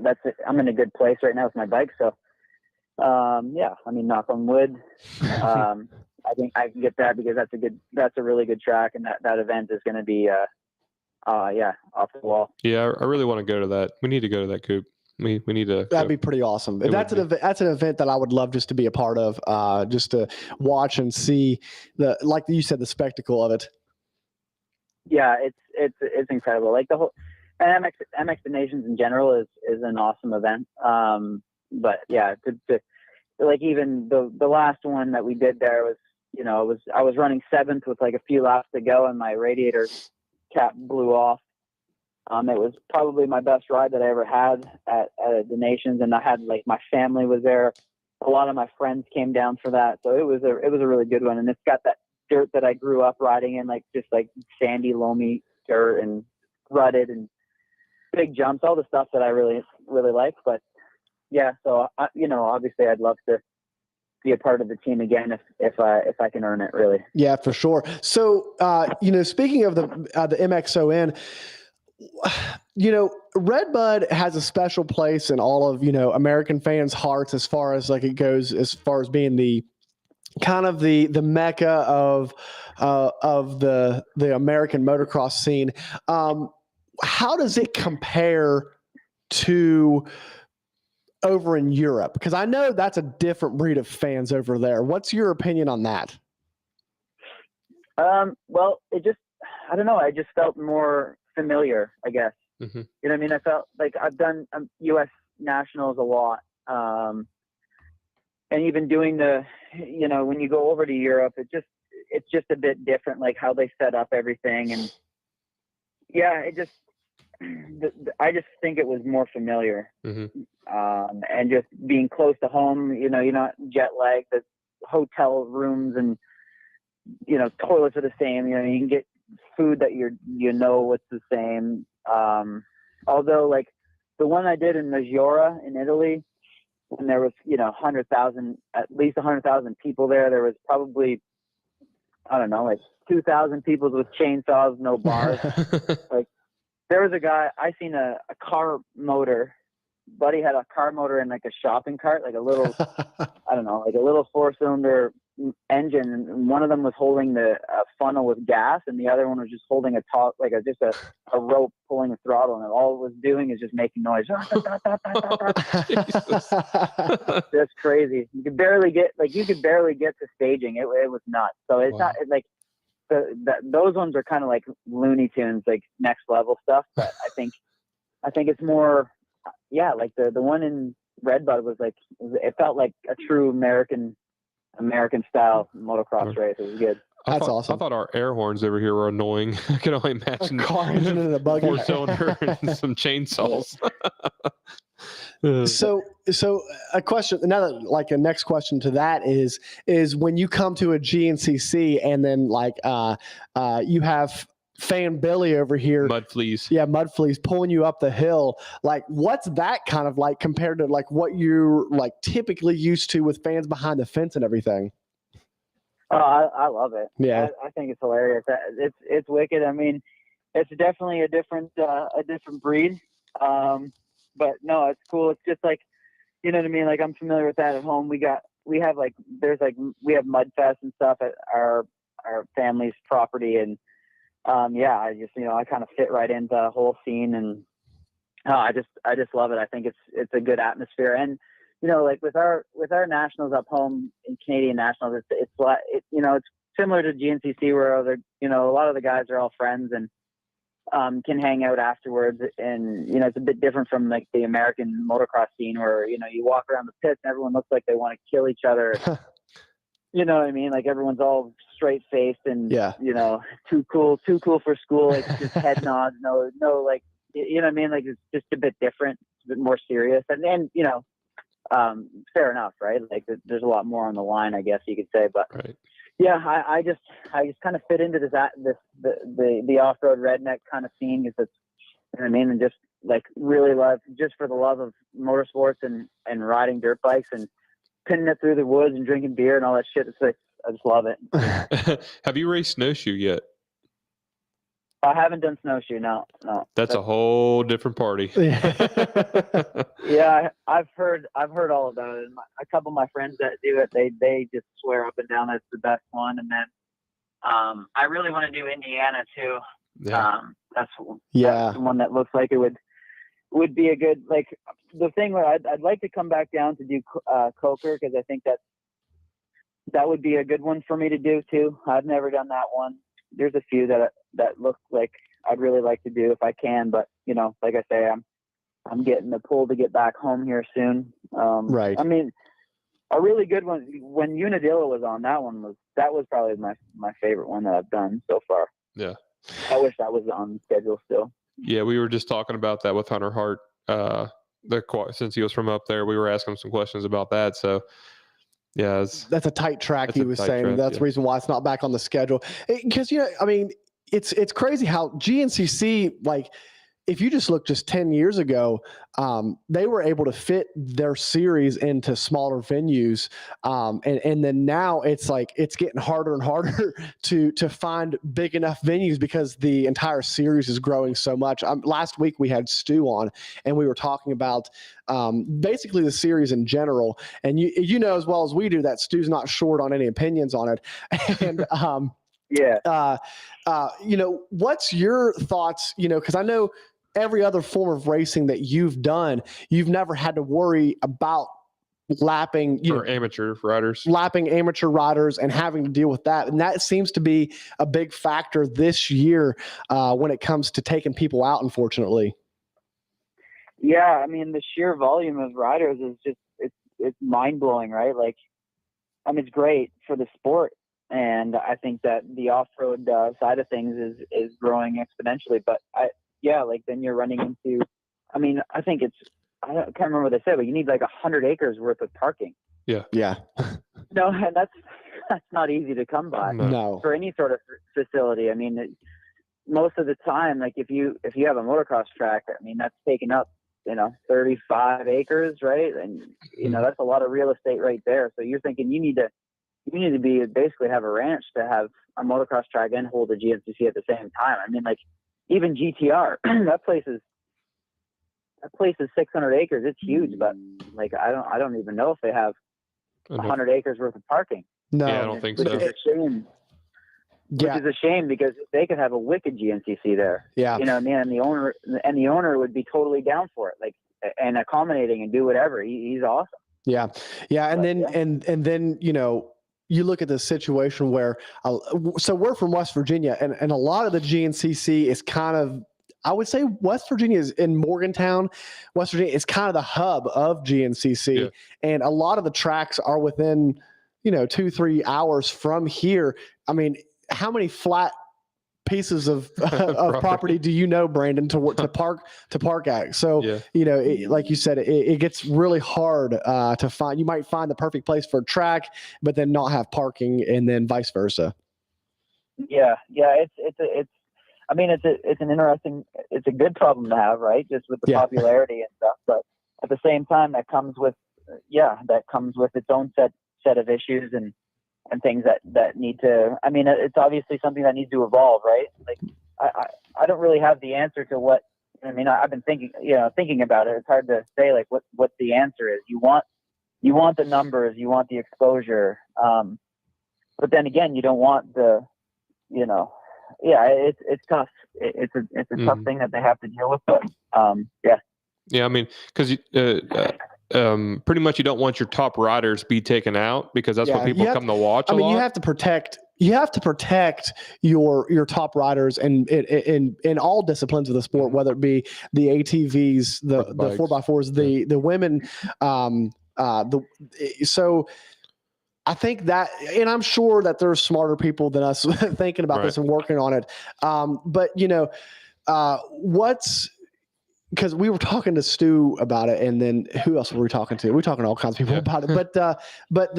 that's it. I'm in a good place right now with my bike. So I mean, knock on wood. I think I can get that because that's a really good track, and that event is going to be off the wall. Yeah, I really want to go to that. We need to go to that, Coop. We need to. That'd be pretty awesome. That's an event that I would love just to be a part of, just to watch and see like you said, the spectacle of it. Yeah, it's incredible. The whole MX Nations in general is an awesome event. But yeah, to even the last one that we did there was, I was running 7th with a few laps to go, and my radiator cap blew off. It was probably my best ride that I ever had at the Nations, and I had my family was there. A lot of my friends came down for that, so it was a really good one. And it's got that dirt that I grew up riding in, just sandy, loamy dirt and rutted and big jumps, all the stuff that I really really like. But yeah, so obviously I'd love to be a part of the team again if I can earn it, really. Yeah, for sure. So speaking of the MXON, Redbud has a special place in all of American fans' hearts as far as it goes, as far as being the kind of the mecca of the American motocross scene. How does it compare to over in Europe? Because I know that's a different breed of fans over there. What's your opinion on that? Well, I don't know. I just felt more familiar, I guess. Mm-hmm. You know what I mean? I felt like I've done U.S. nationals a lot. And even doing when you go over to Europe, it's just a bit different, how they set up everything. And yeah, I just think it was more familiar. Mm-hmm. And just being close to home, you're not jet lagged. The hotel rooms and, toilets are the same. You can get food that what's the same. Although the one I did in Maggiora in Italy, when there was, 100,000, at least 100,000 people there was probably, I don't know, 2,000 people with chainsaws, no bars. There was a guy, I seen a car motor. Buddy had a car motor in a shopping cart, a little, I don't know, a little 4-cylinder engine. And one of them was holding a funnel with gas, and the other one was just holding just a rope pulling the throttle. And all it was doing is just making noise. That's crazy. You could barely get to staging. It was nuts. So it's not those ones are kind of like Looney Tunes, next level stuff. But I think it's more, the one in Redbud was it felt like a true American style motocross race. It was good. That's awesome. I thought our air horns over here were annoying. I can only imagine A car engine and a buggy. 4-cylinder and some chainsaws. So a question, another like a next question to that is when you come to a GNCC and then like you have Fan Billy over here, Mud fleas. yeah, mud fleas pulling you up the hill. Like, what's that kind of like compared to like what you're like typically used to with fans behind the fence and everything? Oh, I love it. Yeah. I think it's hilarious. It's wicked. I mean, it's definitely a different breed. But no, it's cool. It's just like, you know what I mean? Like, I'm familiar with that at home. We have mud fest and stuff at our family's property. And, yeah, I kind of fit right into the whole scene, and I just love it. I think it's a good atmosphere. And, you know, like with our nationals up home in Canadian nationals, it's similar to GNCC where a lot of the guys are all friends and can hang out afterwards. And, you know, it's a bit different from like the American motocross scene where, you know, you walk around the pits and everyone looks like they want to kill each other. You know what I mean? Like everyone's all straight faced and, you know, too cool for school. Like just head nods. No, like, you know what I mean? Like it's just a bit different, it's a bit more serious. And then, you know, fair enough, right? Like there's a lot more on the line, I guess you could say. But right. Yeah, I just kind of fit into the off-road redneck kind of scene because it's, you know what I mean, and just like really love, just for the love of motorsports and riding dirt bikes and pinning it through the woods and drinking beer and all that shit. It's like, I just love it. Have you raced snowshoe yet? I haven't done snowshoe. No. That's a whole different party. Yeah, I've heard all about it. A couple of my friends that do it, they just swear up and down that's the best one. And then I really want to do Indiana too. Yeah. That's the one that looks like it would be a good, like the thing where I'd like to come back down to do Coker because I think that would be a good one for me to do too. I've never done that one. There's a few that look like I'd really like to do if I can, but you know, like I say, I'm getting the pull to get back home here soon. Right. I mean, a really good one when Unadilla was on, that was probably my favorite one that I've done so far. Yeah. I wish that was on schedule still. Yeah, we were just talking about that with Hunter Hart. Since he was from up there, we were asking him some questions about that. So yeah, that's a tight track. He was saying that's the reason why it's not back on the schedule. Because I mean, it's crazy how GNCC, like, if you just look 10 years ago, they were able to fit their series into smaller venues. And then now it's like, it's getting harder and harder to find big enough venues because the entire series is growing so much. Last week we had Stu on and we were talking about basically the series in general. And you know, as well as we do, that Stu's not short on any opinions on it. And, you know, what's your thoughts, you know, because I know every other form of racing that you've done, you've never had to worry about lapping amateur riders, lapping amateur riders and having to deal with that. And that seems to be a big factor this year when it comes to taking people out, unfortunately. Yeah. I mean, the sheer volume of riders is just, it's mind blowing, right? Like, I mean, it's great for the sport. And I think that the off-road side of things is growing exponentially, but like then you're running into, I mean, I think I can't remember what they said, but you need like 100 acres worth of parking. Yeah. No, and that's not easy to come by. No. For any sort of facility. I mean, most of the time, like if you have a motocross track, I mean, that's taking up, you know, 35 acres, right? And you know, that's a lot of real estate right there. So you're thinking you need to basically have a ranch to have a motocross track and hold a GNCC at the same time. I mean, like even GTR, that place is 600 acres. It's huge, but like I don't even know if they have 100 acres worth of parking. No, I don't think so. Which is a shame because they could have a wicked GNCC there. Yeah, you know what I mean. And the owner would be totally down for it, like and accommodating and do whatever. He's awesome. Yeah. And then you know, you look at the situation where, so we're from West Virginia, and a lot of the GNCC is kind of, I would say West Virginia is in Morgantown. West Virginia is kind of the hub of GNCC, and a lot of the tracks are within, you know, 2-3 hours from here. I mean, how many flat pieces of property do you know, Brandon, to park at? So, like you said, it gets really hard to find. You might find the perfect place for a track, but then not have parking, and then vice versa. Yeah. It's an interesting, it's a good problem to have, right? Just with the popularity and stuff, but at the same time, that comes with its own set of issues and things that need to, it's obviously something that needs to evolve, right? Like, I don't really have the answer to what, I've been thinking about it. It's hard to say like what the answer is. You want the numbers, you want the exposure. But then again, you don't want it's tough. It's a tough thing that they have to deal with, but because pretty much you don't want your top riders be taken out, because that's what people come to watch. You have to protect your top riders and in all disciplines of the sport, whether it be the ATVs, the 4x4s, the women, so I think that, and I'm sure that there's smarter people than us thinking about this and working on it. But because we were talking to Stu about it, and then who else were we talking to? We're talking to all kinds of people about it. But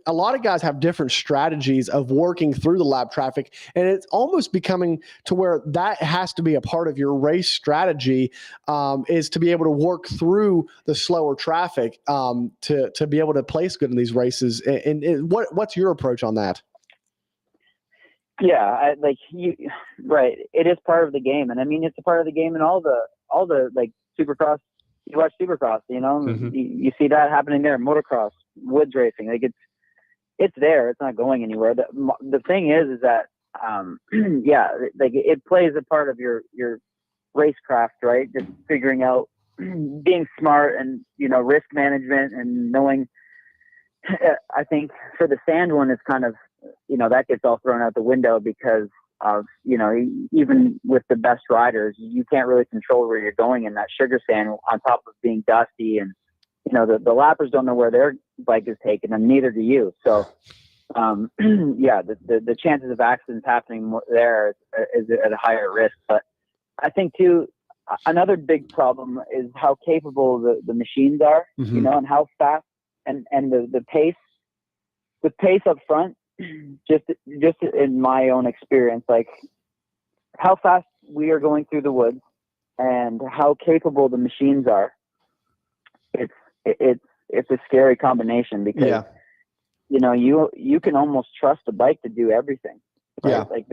a lot of guys have different strategies of working through the lap traffic, and it's almost becoming to where that has to be a part of your race strategy, is to be able to work through the slower traffic to be able to place good in these races. And what's your approach on that? Yeah, right. It is part of the game, and it's a part of the game in all the like Supercross. You watch Supercross, you see that happening there. Motocross, woods racing, like it's there. It's not going anywhere. The thing is that it plays a part of your racecraft, right? Just figuring out, being smart, and risk management, and knowing. I think for the sand one, it's kind of that gets all thrown out the window because of even with the best riders, you can't really control where you're going in that sugar sand, on top of being dusty, and the lappers don't know where their bike is taking them, neither do you. So the chances of accidents happening there is at a higher risk. But I think too, another big problem is how capable the machines are, and how fast and the pace up front. Just in my own experience, like how fast we are going through the woods and how capable the machines are. It's a scary combination, because you can almost trust the bike to do everything. Right? Yeah, like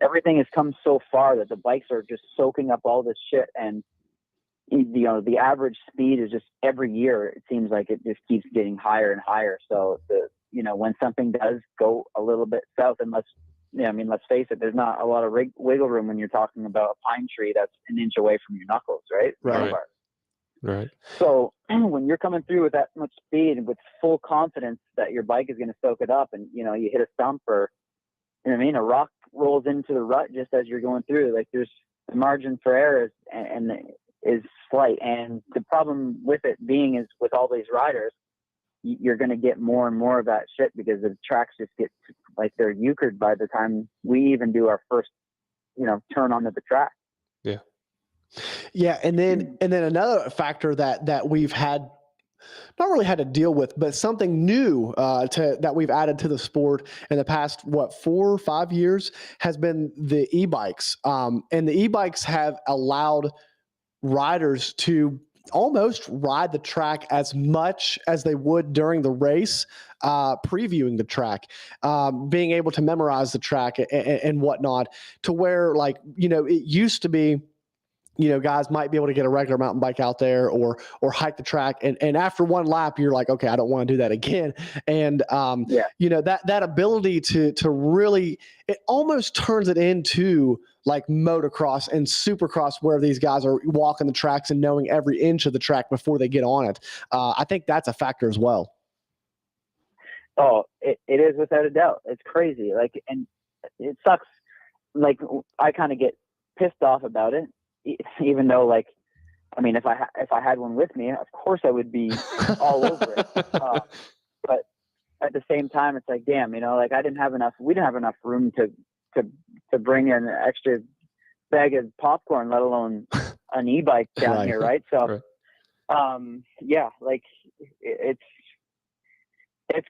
everything has come so far that the bikes are just soaking up all this shit, and the average speed is just every year. It seems like it just keeps getting higher and higher. So when something does go a little bit south, and let's face it, there's not a lot of wiggle room when you're talking about a pine tree that's an inch away from your knuckles, right? Right. So when you're coming through with that much speed and with full confidence that your bike is going to soak it up, and you hit a stump, or a rock rolls into the rut just as you're going through, like there's the margin for error is slight. And the problem with it being is, with all these riders, you're going to get more and more of that shit, because the tracks just get like they're euchred by the time we even do our first, turn onto the track. Yeah. And then another factor that we've had, not really had to deal with, but something new that we've added to the sport in the past, 4 or 5 years, has been the e-bikes. And the e-bikes have allowed riders to almost ride the track as much as they would during the race, previewing the track, being able to memorize the track and whatnot, to where, it used to be, guys might be able to get a regular mountain bike out there or hike the track. And after one lap, you're like, okay, I don't want to do that again. And, that ability to really, it almost turns it into like motocross and supercross, where these guys are walking the tracks and knowing every inch of the track before they get on it. I think that's a factor as well. Oh, it is, without a doubt. It's crazy. And it sucks. I kind of get pissed off about it, even though, if I had one with me, of course I would be all over it. But at the same time, it's like, damn, we didn't have enough room to to bring an extra bag of popcorn, let alone an e-bike down Right. here, right? So, Right. yeah, like it's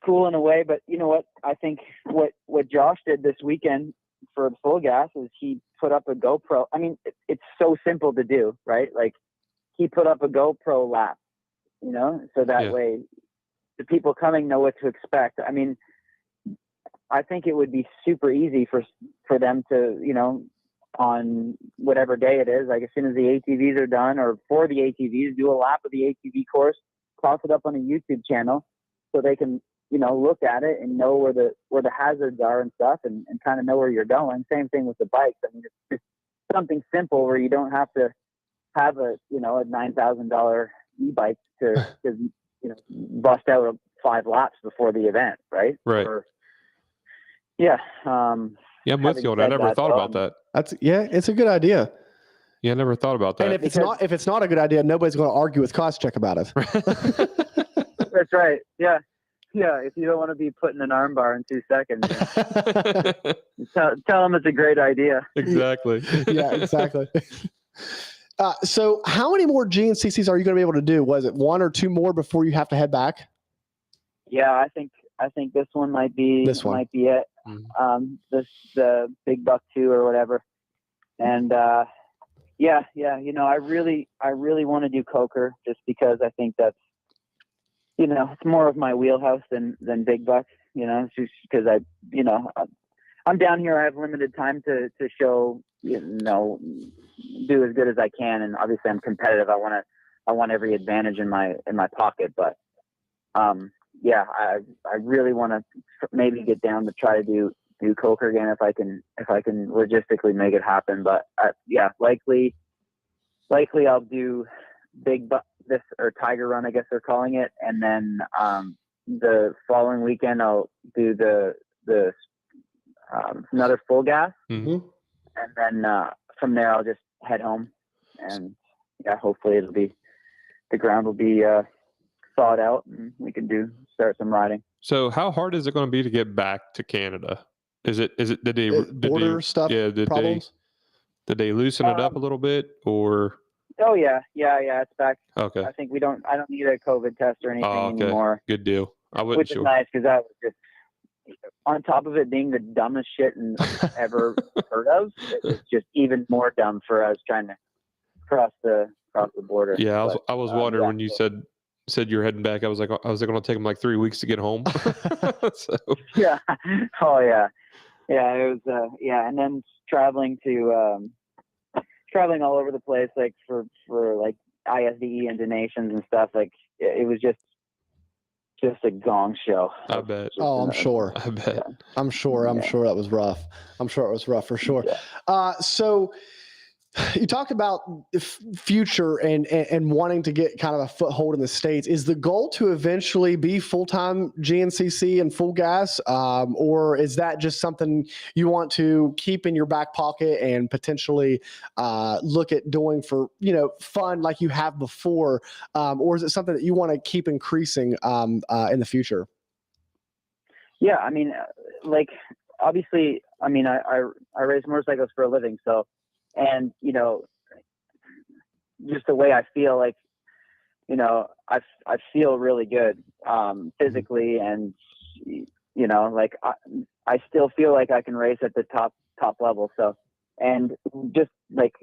cool in a way, but you know what? I think what Josh did this weekend for the full gas is he put up a GoPro. I mean, it's so simple to do, right? Like he put up a GoPro lap, you know, so that way the people coming know what to expect. I mean, I think it would be super easy for them to, you know, on whatever day it is, like as soon as the ATVs are done, or for the ATVs, do a lap of the ATV course, toss it up on a YouTube channel so they can, you know, look at it and know where the hazards are and stuff, and kind of know where you're going. Same thing with the bikes. I mean, it's just something simple where you don't have to have a, you know, a $9,000 e-bike to you know, bust out 5 laps before the event, right? Right. Yeah. Yeah, I'm with you on that. I never thought about that. It's a good idea. Yeah, I never thought about that. And if it's not a good idea, nobody's going to argue with CrossCheck about it. That's right. Yeah. Yeah. If you don't want to be putting an arm bar in 2 seconds, tell them it's a great idea. Exactly. Yeah, exactly. So how many more GNCCs are you going to be able to do? Was it 1 or 2 more before you have to head back? Yeah, I think this one might be it. The Big Buck 2 or whatever. And yeah, you know, I really want to do Coker just because I think that's, you know, it's more of my wheelhouse than Big Buck, you know. It's just because I'm down here, I have limited time to show, you know, do as good as I can, and obviously I'm competitive. I want every advantage in my pocket, but yeah, I really want to maybe get down to try to do Coker again if I can logistically make it happen. But yeah, likely I'll do Big Buck this, or Tiger Run, I guess they're calling it, and then the following weekend I'll do the another full gas, Mm-hmm. and then from there I'll just head home, and yeah, hopefully the ground will be thawed out and we can start some riding. So how hard is it going to be to get back to Canada? Is it border stuff? Yeah, problems? Did they loosen it up a little bit, or? Oh yeah, it's back. Okay. I think I don't need a COVID test or anything anymore. Good deal. Which is nice, because that was just, on top of it being the dumbest shit ever heard of, it was just even more dumb for us trying to cross the border. Yeah, I was wondering when you said you're heading back. I was like, going to take them like 3 weeks to get home. So. Yeah. Oh yeah. Yeah. It was and then traveling all over the place, like for like ISDE and donations and stuff. Like it was just a gong show. I bet. Oh, I'm sure. I bet. Yeah. I'm sure that was rough. I'm sure it was rough for sure. Yeah. So you talked about the future and wanting to get kind of a foothold in the States. Is the goal to eventually be full-time GNCC and full gas, or is that just something you want to keep in your back pocket and potentially look at doing for, you know, fun like you have before, or is it something that you want to keep increasing in the future? Yeah, I mean, like obviously, I mean, I race motorcycles for a living, so. And, you know, just the way I feel, like, you know, I feel really good physically, and, you know, like I still feel like I can race at the top level. So, and just like,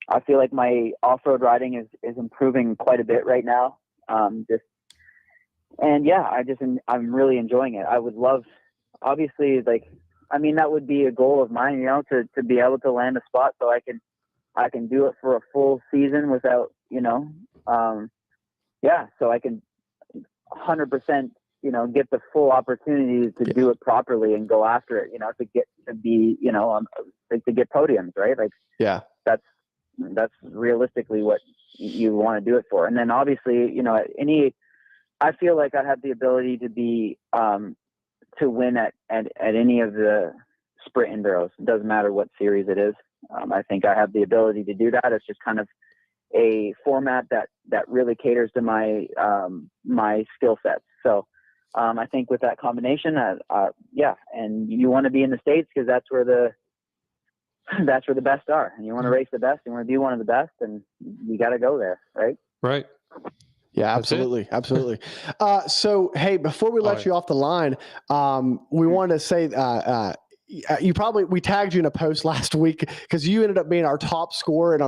I feel like my off-road riding is improving quite a bit right now. And yeah, I'm really enjoying it. I would love, obviously, like, I mean, that would be a goal of mine, you know, to be able to land a spot so I can do it for a full season without, you know, so I can 100%, you know, get the full opportunity to do it properly and go after it, you know, to be, you know, like to get podiums, right? Like, yeah, that's realistically what you want to do it for. And then obviously, you know, I feel like I have the ability to be, to win at any of the sprint enduros. It doesn't matter what series it is. I think I have the ability to do that. It's just kind of a format that really caters to my my skill sets. So I think with that combination, and you want to be in the States because that's where that's where the best are. And you want to race the best, you want to be one of the best, and you got to go there, right? Right. Yeah, That's it. absolutely. Absolutely. So, hey, before we let right. you off the line, we wanted to say, we tagged you in a post last week because you ended up being our top scorer in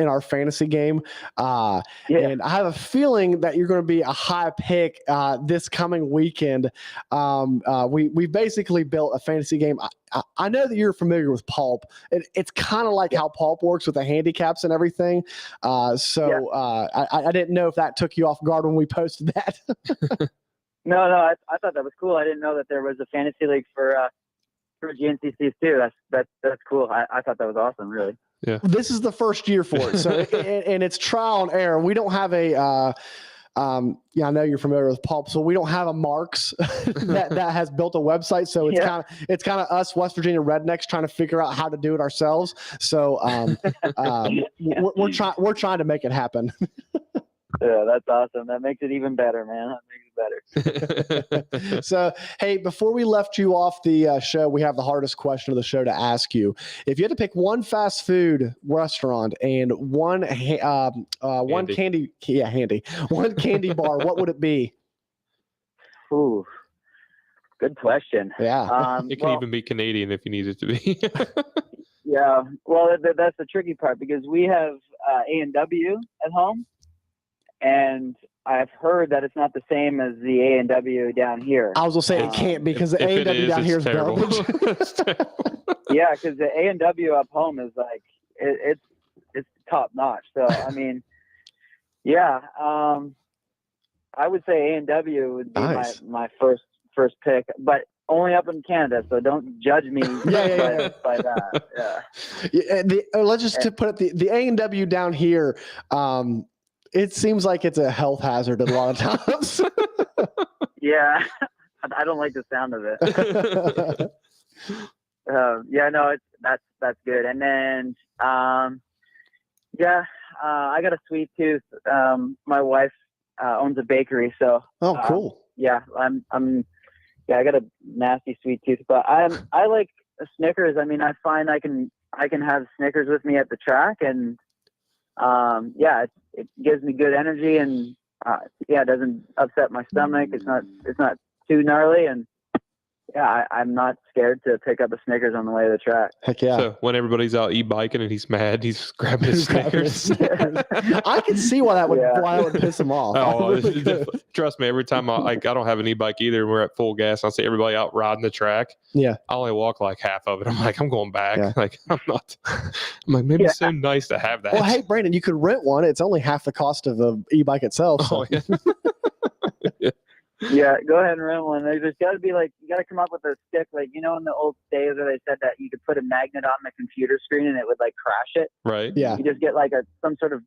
our fantasy game. And I have a feeling that you're going to be a high pick this coming weekend. We basically built a fantasy game. I know that you're familiar with Pulp. It's kind of like how Pulp works with the handicaps and everything. I didn't know if that took you off guard when we posted that. No, I thought that was cool. I didn't know that there was a fantasy league for GNCCs too. That's cool. I thought that was awesome, really. Yeah. This is the first year for it. So and it's trial and error. We don't have a I know you're familiar with Pulp, so we don't have a Marks that has built a website. So it's kind of us West Virginia rednecks trying to figure out how to do it ourselves. So we're trying to make it happen. Yeah, that's awesome. That makes it even better, man. That makes it better. So, hey, before we left you off the show, we have the hardest question of the show to ask you. If you had to pick one fast food restaurant and one candy bar, what would it be? Ooh, good question. Yeah. It can even be Canadian if you need it to be. Yeah. Well, that's the tricky part because we have A&W at home. And I've heard that it's not the same as the A&W down here. I was going to say it can't because the A&W down here is terrible. garbage. Yeah, because the A&W up home is like it's top notch. So I mean, yeah, I would say A&W would be my first pick, but only up in Canada. So don't judge me. By that. Yeah. Let's just put it the A&W down here. It seems like it's a health hazard a lot of times. Yeah, I don't like the sound of it. That's good. And then, I got a sweet tooth. My wife owns a bakery, so. Oh, cool. Yeah, I got a nasty sweet tooth, but I like Snickers. I mean, I find I can have Snickers with me at the track, and it gives me good energy, and it doesn't upset my stomach. It's not too gnarly, and I'm not scared to pick up a Snickers on the way to the track. Heck yeah. So when everybody's out e-biking and he's mad, he's grabbing his Snickers. I can see why that would piss him off. Oh, trust me, every time I don't have an e-bike either, and we're at full gas, I see everybody out riding the track. Yeah. I only walk like half of it. I'm like, I'm going back. Yeah. Like, I'm like, maybe it's so nice to have that. Well, hey, Brandon, you could rent one. It's only half the cost of the e-bike itself. So. Oh, yeah. Yeah, go ahead and rent one. There's got to be you got to come up with a stick, in the old days where they said that you could put a magnet on the computer screen and it would crash it. Right. Yeah. You just get some sort of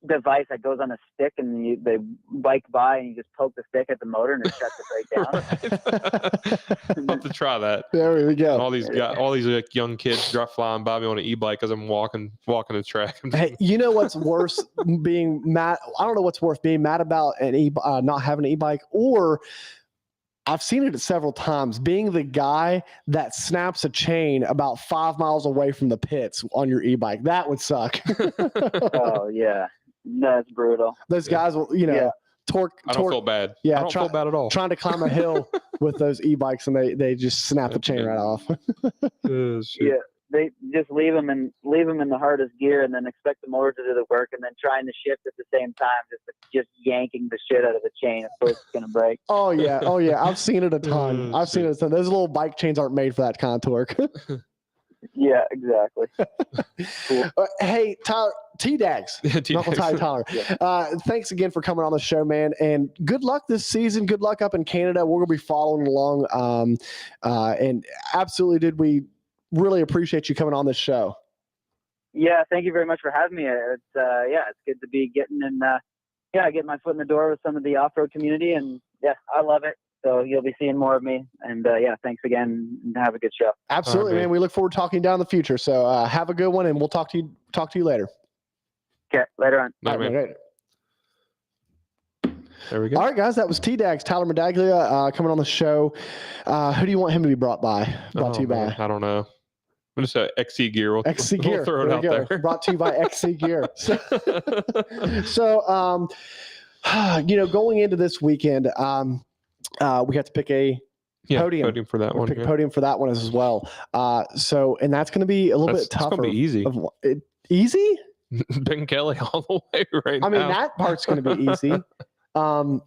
device that goes on a stick, and they bike by and you just poke the stick at the motor and it shuts it right down. I'll have to try that. There we go. All these young kids drop flying by me on an e-bike because I'm walking the track. Hey, you know what's worse? Being mad. I don't know what's worse: being mad about not having an e-bike, or I've seen it several times. Being the guy that snaps a chain about 5 miles away from the pits on your e-bike. That would suck. Oh yeah. That's brutal. Those guys will, torque. I don't feel bad. Yeah, I don't feel bad at all. Trying to climb a hill with those e-bikes, and they just snap the chain right off. Yeah, they just leave them in the hardest gear, and then expect the motor to do the work, and then trying to shift at the same time, just yanking the shit out of the chain. Of course, it's gonna break. Oh yeah. I've seen it a ton. Those little bike chains aren't made for that kind of torque. Yeah, exactly. Cool. Hey, Tyler, T-Dags. Uncle Tyler. Yeah. Thanks again for coming on the show, man. And good luck this season. Good luck up in Canada. We're going to be following along. And absolutely, we really appreciate you coming on this show. Yeah, thank you very much for having me. It's good to be getting getting my foot in the door with some of the off-road community. And I love it. So you'll be seeing more of me. And thanks again, and have a good show. Absolutely, man. We look forward to talking down in the future. So have a good one, and we'll talk to you later. Okay, later on. Later. There we go. All right, guys, that was T-Dags, Tyler Medaglia, coming on the show. Who do you want him to be brought to you by? I don't know. I'm just XC gear. We'll, XC we'll Gear. throw it There out we go. there. Brought to you by XC Gear. So, going into this weekend, we have to pick a podium for that one. pick a podium for that one as well. And that's going to be a little bit tougher. It's going to be easy. Easy? Ben Kelly all the way right now. I mean, that part's going to be easy.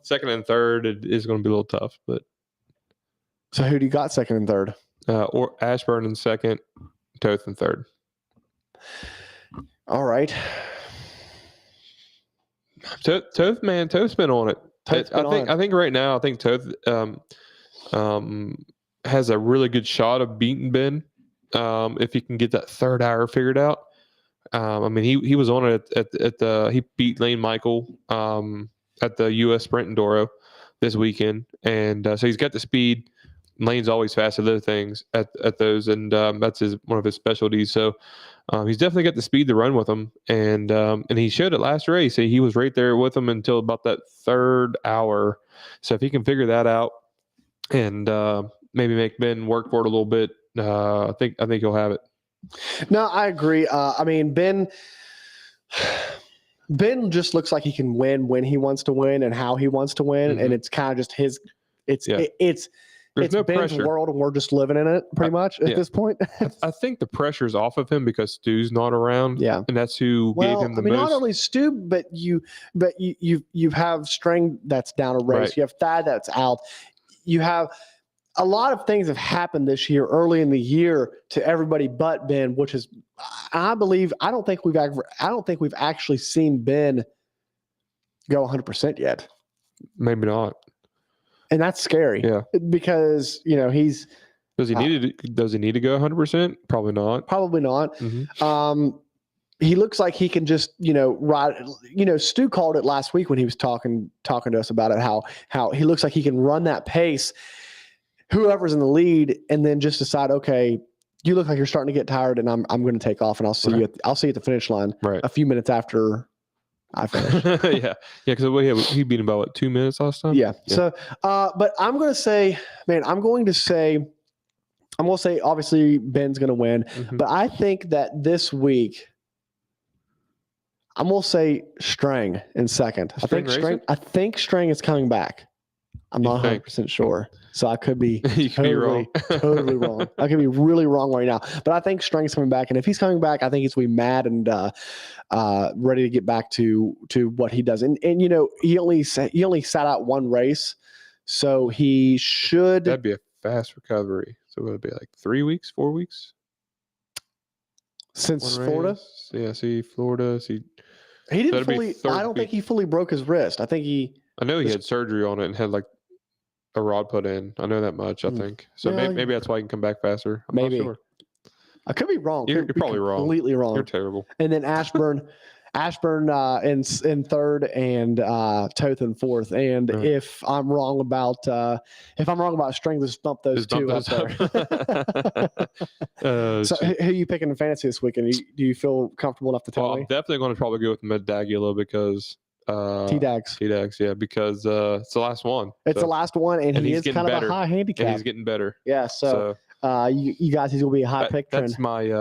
Second and third is going to be a little tough, but. So who do you got second and third? Or Ashburn in second, Toth in third. All right. Toth, man, Toth's been on it. I think right now, I think Toth has a really good shot of beating Ben if he can get that third hour figured out. I mean, he was on it at the he beat Lane Michael at the U.S. Sprint in Doro this weekend, and so he's got the speed. Lane's always fast at other things at those, and that's one of his specialties. So he's definitely got the speed to run with him, and he showed it last race. He was right there with him until about that third hour. So if he can figure that out and maybe make Ben work for it a little bit, I think he'll have it. No, I agree. I mean, Ben just looks like he can win when he wants to win and how he wants to win, and it's kind of just his. It's no Ben's pressure. World, and we're just living in it pretty much at this point. I think the pressure's off of him because Stu's not around. Yeah, and that's who gave him the most. Not only Stu, but you have String that's down a race. Right. You have Thad that's out. You have a lot of things have happened this year, early in the year, to everybody but Ben, which is, I don't think we've actually seen Ben go 100% yet. Maybe not. And that's scary. Yeah. Because, he's. Does he need to go 100%? Probably not. Probably not. Mm-hmm. He looks like he can just, ride. Stu called it last week when he was talking to us about it, how he looks like he can run that pace, whoever's in the lead, and then just decide, okay, you look like you're starting to get tired, and I'm going to take off, and I'll see you at the finish line a few minutes after I finish. yeah, because he beat him by 2 minutes last time. Yeah. So, but I'm going to say, obviously Ben's going to win, but I think that this week, I'm going to say Strang in second. I think Strang is coming back. I'm not 100% sure. So I could be totally wrong. Totally wrong. I could be really wrong right now. But I think Strang's coming back. And if he's coming back, I think he's going to be mad and ready to get back to what he does. And he only sat out one race. So he should. That'd be a fast recovery. So it'll be like 3 weeks, 4 weeks? Since Florida? Yeah, Florida. He didn't fully. I don't think he fully broke his wrist. I know he had surgery on it and had like a rod put in. I know that much. I think so. Yeah, maybe that's why he can come back faster. I'm not sure. I could be wrong. You're probably wrong. Completely wrong. You're terrible. And then Ashburn in third, and Toth in fourth. And if I'm wrong about String, let's bump those two up there. So who are you picking in fantasy this weekend? Do you feel comfortable enough to tell me? I'm definitely going to probably go with Medagula because T-Dags, yeah, because it's the last one. It's the last one, and he is kind of a high handicap. And he's getting better. Yeah, so you guys, he's gonna be a high pick. That's my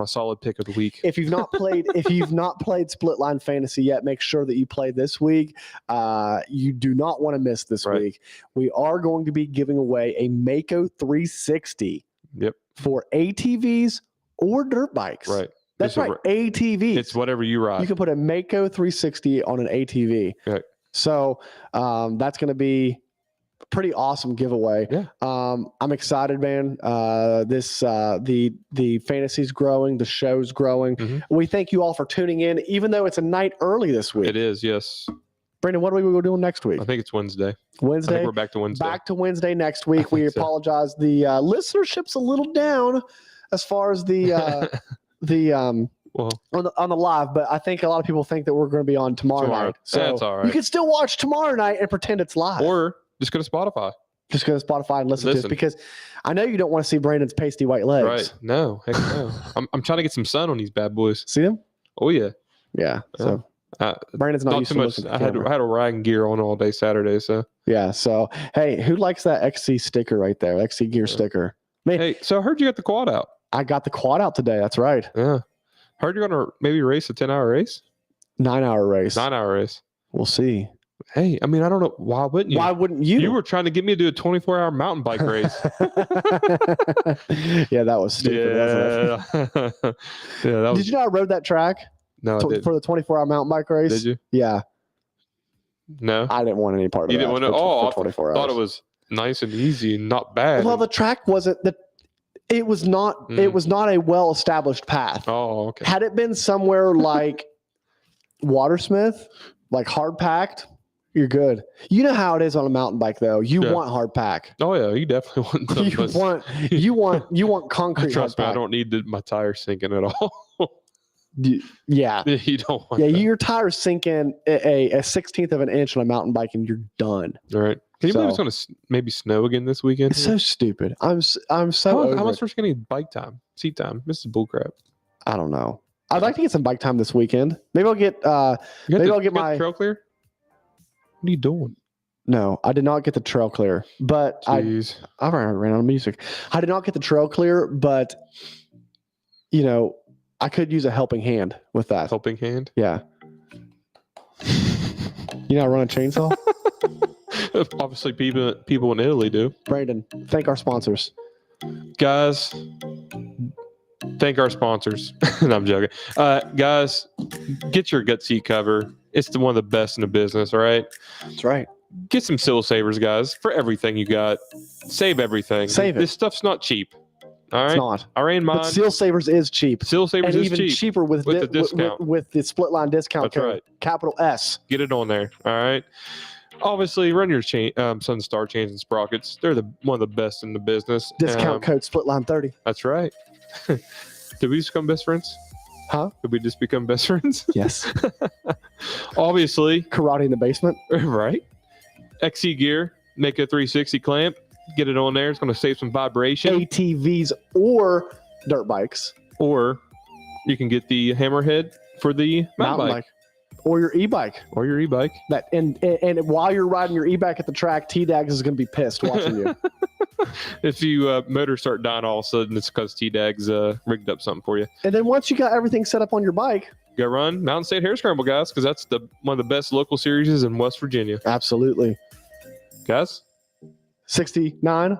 solid pick of the week. If you've not played SplitLine Fantasy yet, make sure that you play this week. You do not want to miss this week. We are going to be giving away a Mako 360. Yep. For ATVs or dirt bikes. Right. That's right. ATVs. It's whatever you ride. You can put a Mako 360 on an ATV. Right. So that's going to be a pretty awesome giveaway. Yeah. I'm excited, man. The fantasy's growing. The show's growing. We thank you all for tuning in, even though it's a night early this week. It is, yes. Brandon, what are we doing next week? I think it's Wednesday. Wednesday? I think we're back to Wednesday. Back to Wednesday next week. We apologize. The listenership's a little down as far as the on the live, but I think a lot of people think that we're going to be on tomorrow night. So that's all right. You can still watch tomorrow night and pretend it's live. Or just go to Spotify. Just go to Spotify and listen to us, because I know you don't want to see Brandon's pasty white legs. Right. No. Heck no. I'm trying to get some sun on these bad boys. See them? Oh, yeah. Yeah. So Brandon's not used too to much. looking I at had a riding gear on all day Saturday, so. Yeah. So, hey, who likes that XC sticker right there? XC gear sticker. Hey, so I heard you got the quad out. I got the quad out today. That's right. Yeah. Heard you're going to maybe race a 10-hour race? 9-hour race. 9-hour race. We'll see. Hey, I mean, I don't know. Why wouldn't you? Why wouldn't you? You were trying to get me to do a 24-hour mountain bike race. Yeah, that was stupid. Wasn't it? Yeah, that was. Did you know I rode that track No, I didn't. for the 24-hour mountain bike race? Did you? Yeah. No. I didn't want any part of You that. didn't want to. for Oh, 24 I thought hours. it was nice and easy and not bad. Well, the track wasn't the. It was not. Mm. It was not a well-established path. Oh, okay. Had it been somewhere like Watersmith, like hard packed, you're good. You know how it is on a mountain bike, though. You Yeah. want hard pack. Oh yeah, you definitely want. You want concrete. Trust me, hard I don't need my tires sinking at all. Yeah. You don't want. Yeah, that. your tires sink in a 16th of an inch on a mountain bike, and you're done. All right. Can you believe it's So- going to maybe snow again this weekend? It's so stupid. I'm so how over am I it. supposed to get any bike time, seat time? This is bullcrap. I don't know. I'd like to get some bike time this weekend. Maybe I'll get. Maybe I'll get my. trail clear. What are you doing? No, I did not get the trail clear, but Jeez. I ran out of music. I did not get the trail clear, but I could use a helping hand with that. Helping hand. Yeah. You know, how to run a chainsaw. Obviously, people in Italy do. Brandon, thank our sponsors. Guys, thank our sponsors. No, I'm joking. Guys, get your gut seat cover. It's one of the best in the business, all right? That's right. Get some Seal Savers, guys, for everything you got. Save everything. Save it. This stuff's not cheap. All It's right? not. I ran But mine. Seal Savers is cheap. Seal Savers And is even cheap. cheaper with the discount. with the SplitLine discount That's code. right. Capital S. Get it on there. All right. Obviously, run your Sun Star chains and sprockets. They're one of the best in the business. Discount code SplitLine 30. That's right. Did we just become best friends? Huh? Did we just become best friends? Yes. Obviously, Karate in the basement. right? XC gear, make a 360 clamp, get it on there. It's going to save some vibration. ATVs or dirt bikes. Or you can get the hammerhead for the mountain bike. Or your e-bike. Or your e-bike. That and while you're riding your e-bike at the track, T-Dags is going to be pissed watching you. If you motors start dying all of a sudden, it's because T-Dag's rigged up something for you. And then once you got everything set up on your bike, Go run Mountain State Hare Scramble, guys, because that's one of the best local series in West Virginia. absolutely. Guys? 69.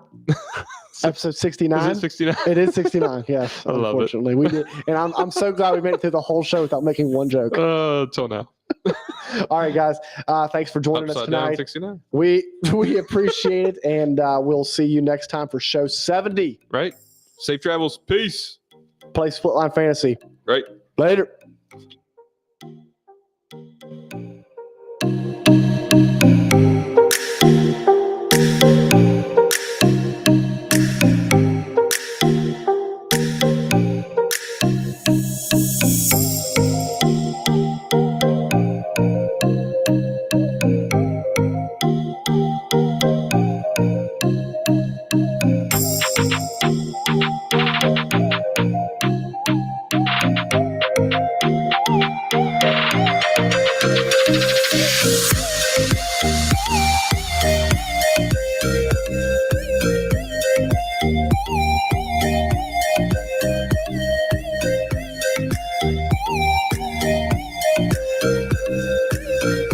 Episode 69. Is it 69? It is 69. Yes. I love it. Unfortunately, we did, and I'm so glad we made it through the whole show without making one joke. Till now. All right, guys. Thanks for joining us Upside down tonight. 69. We appreciate it, and we'll see you next time for show 70. Right? Safe travels. Peace. Play SplitLine Fantasy. Right. Later.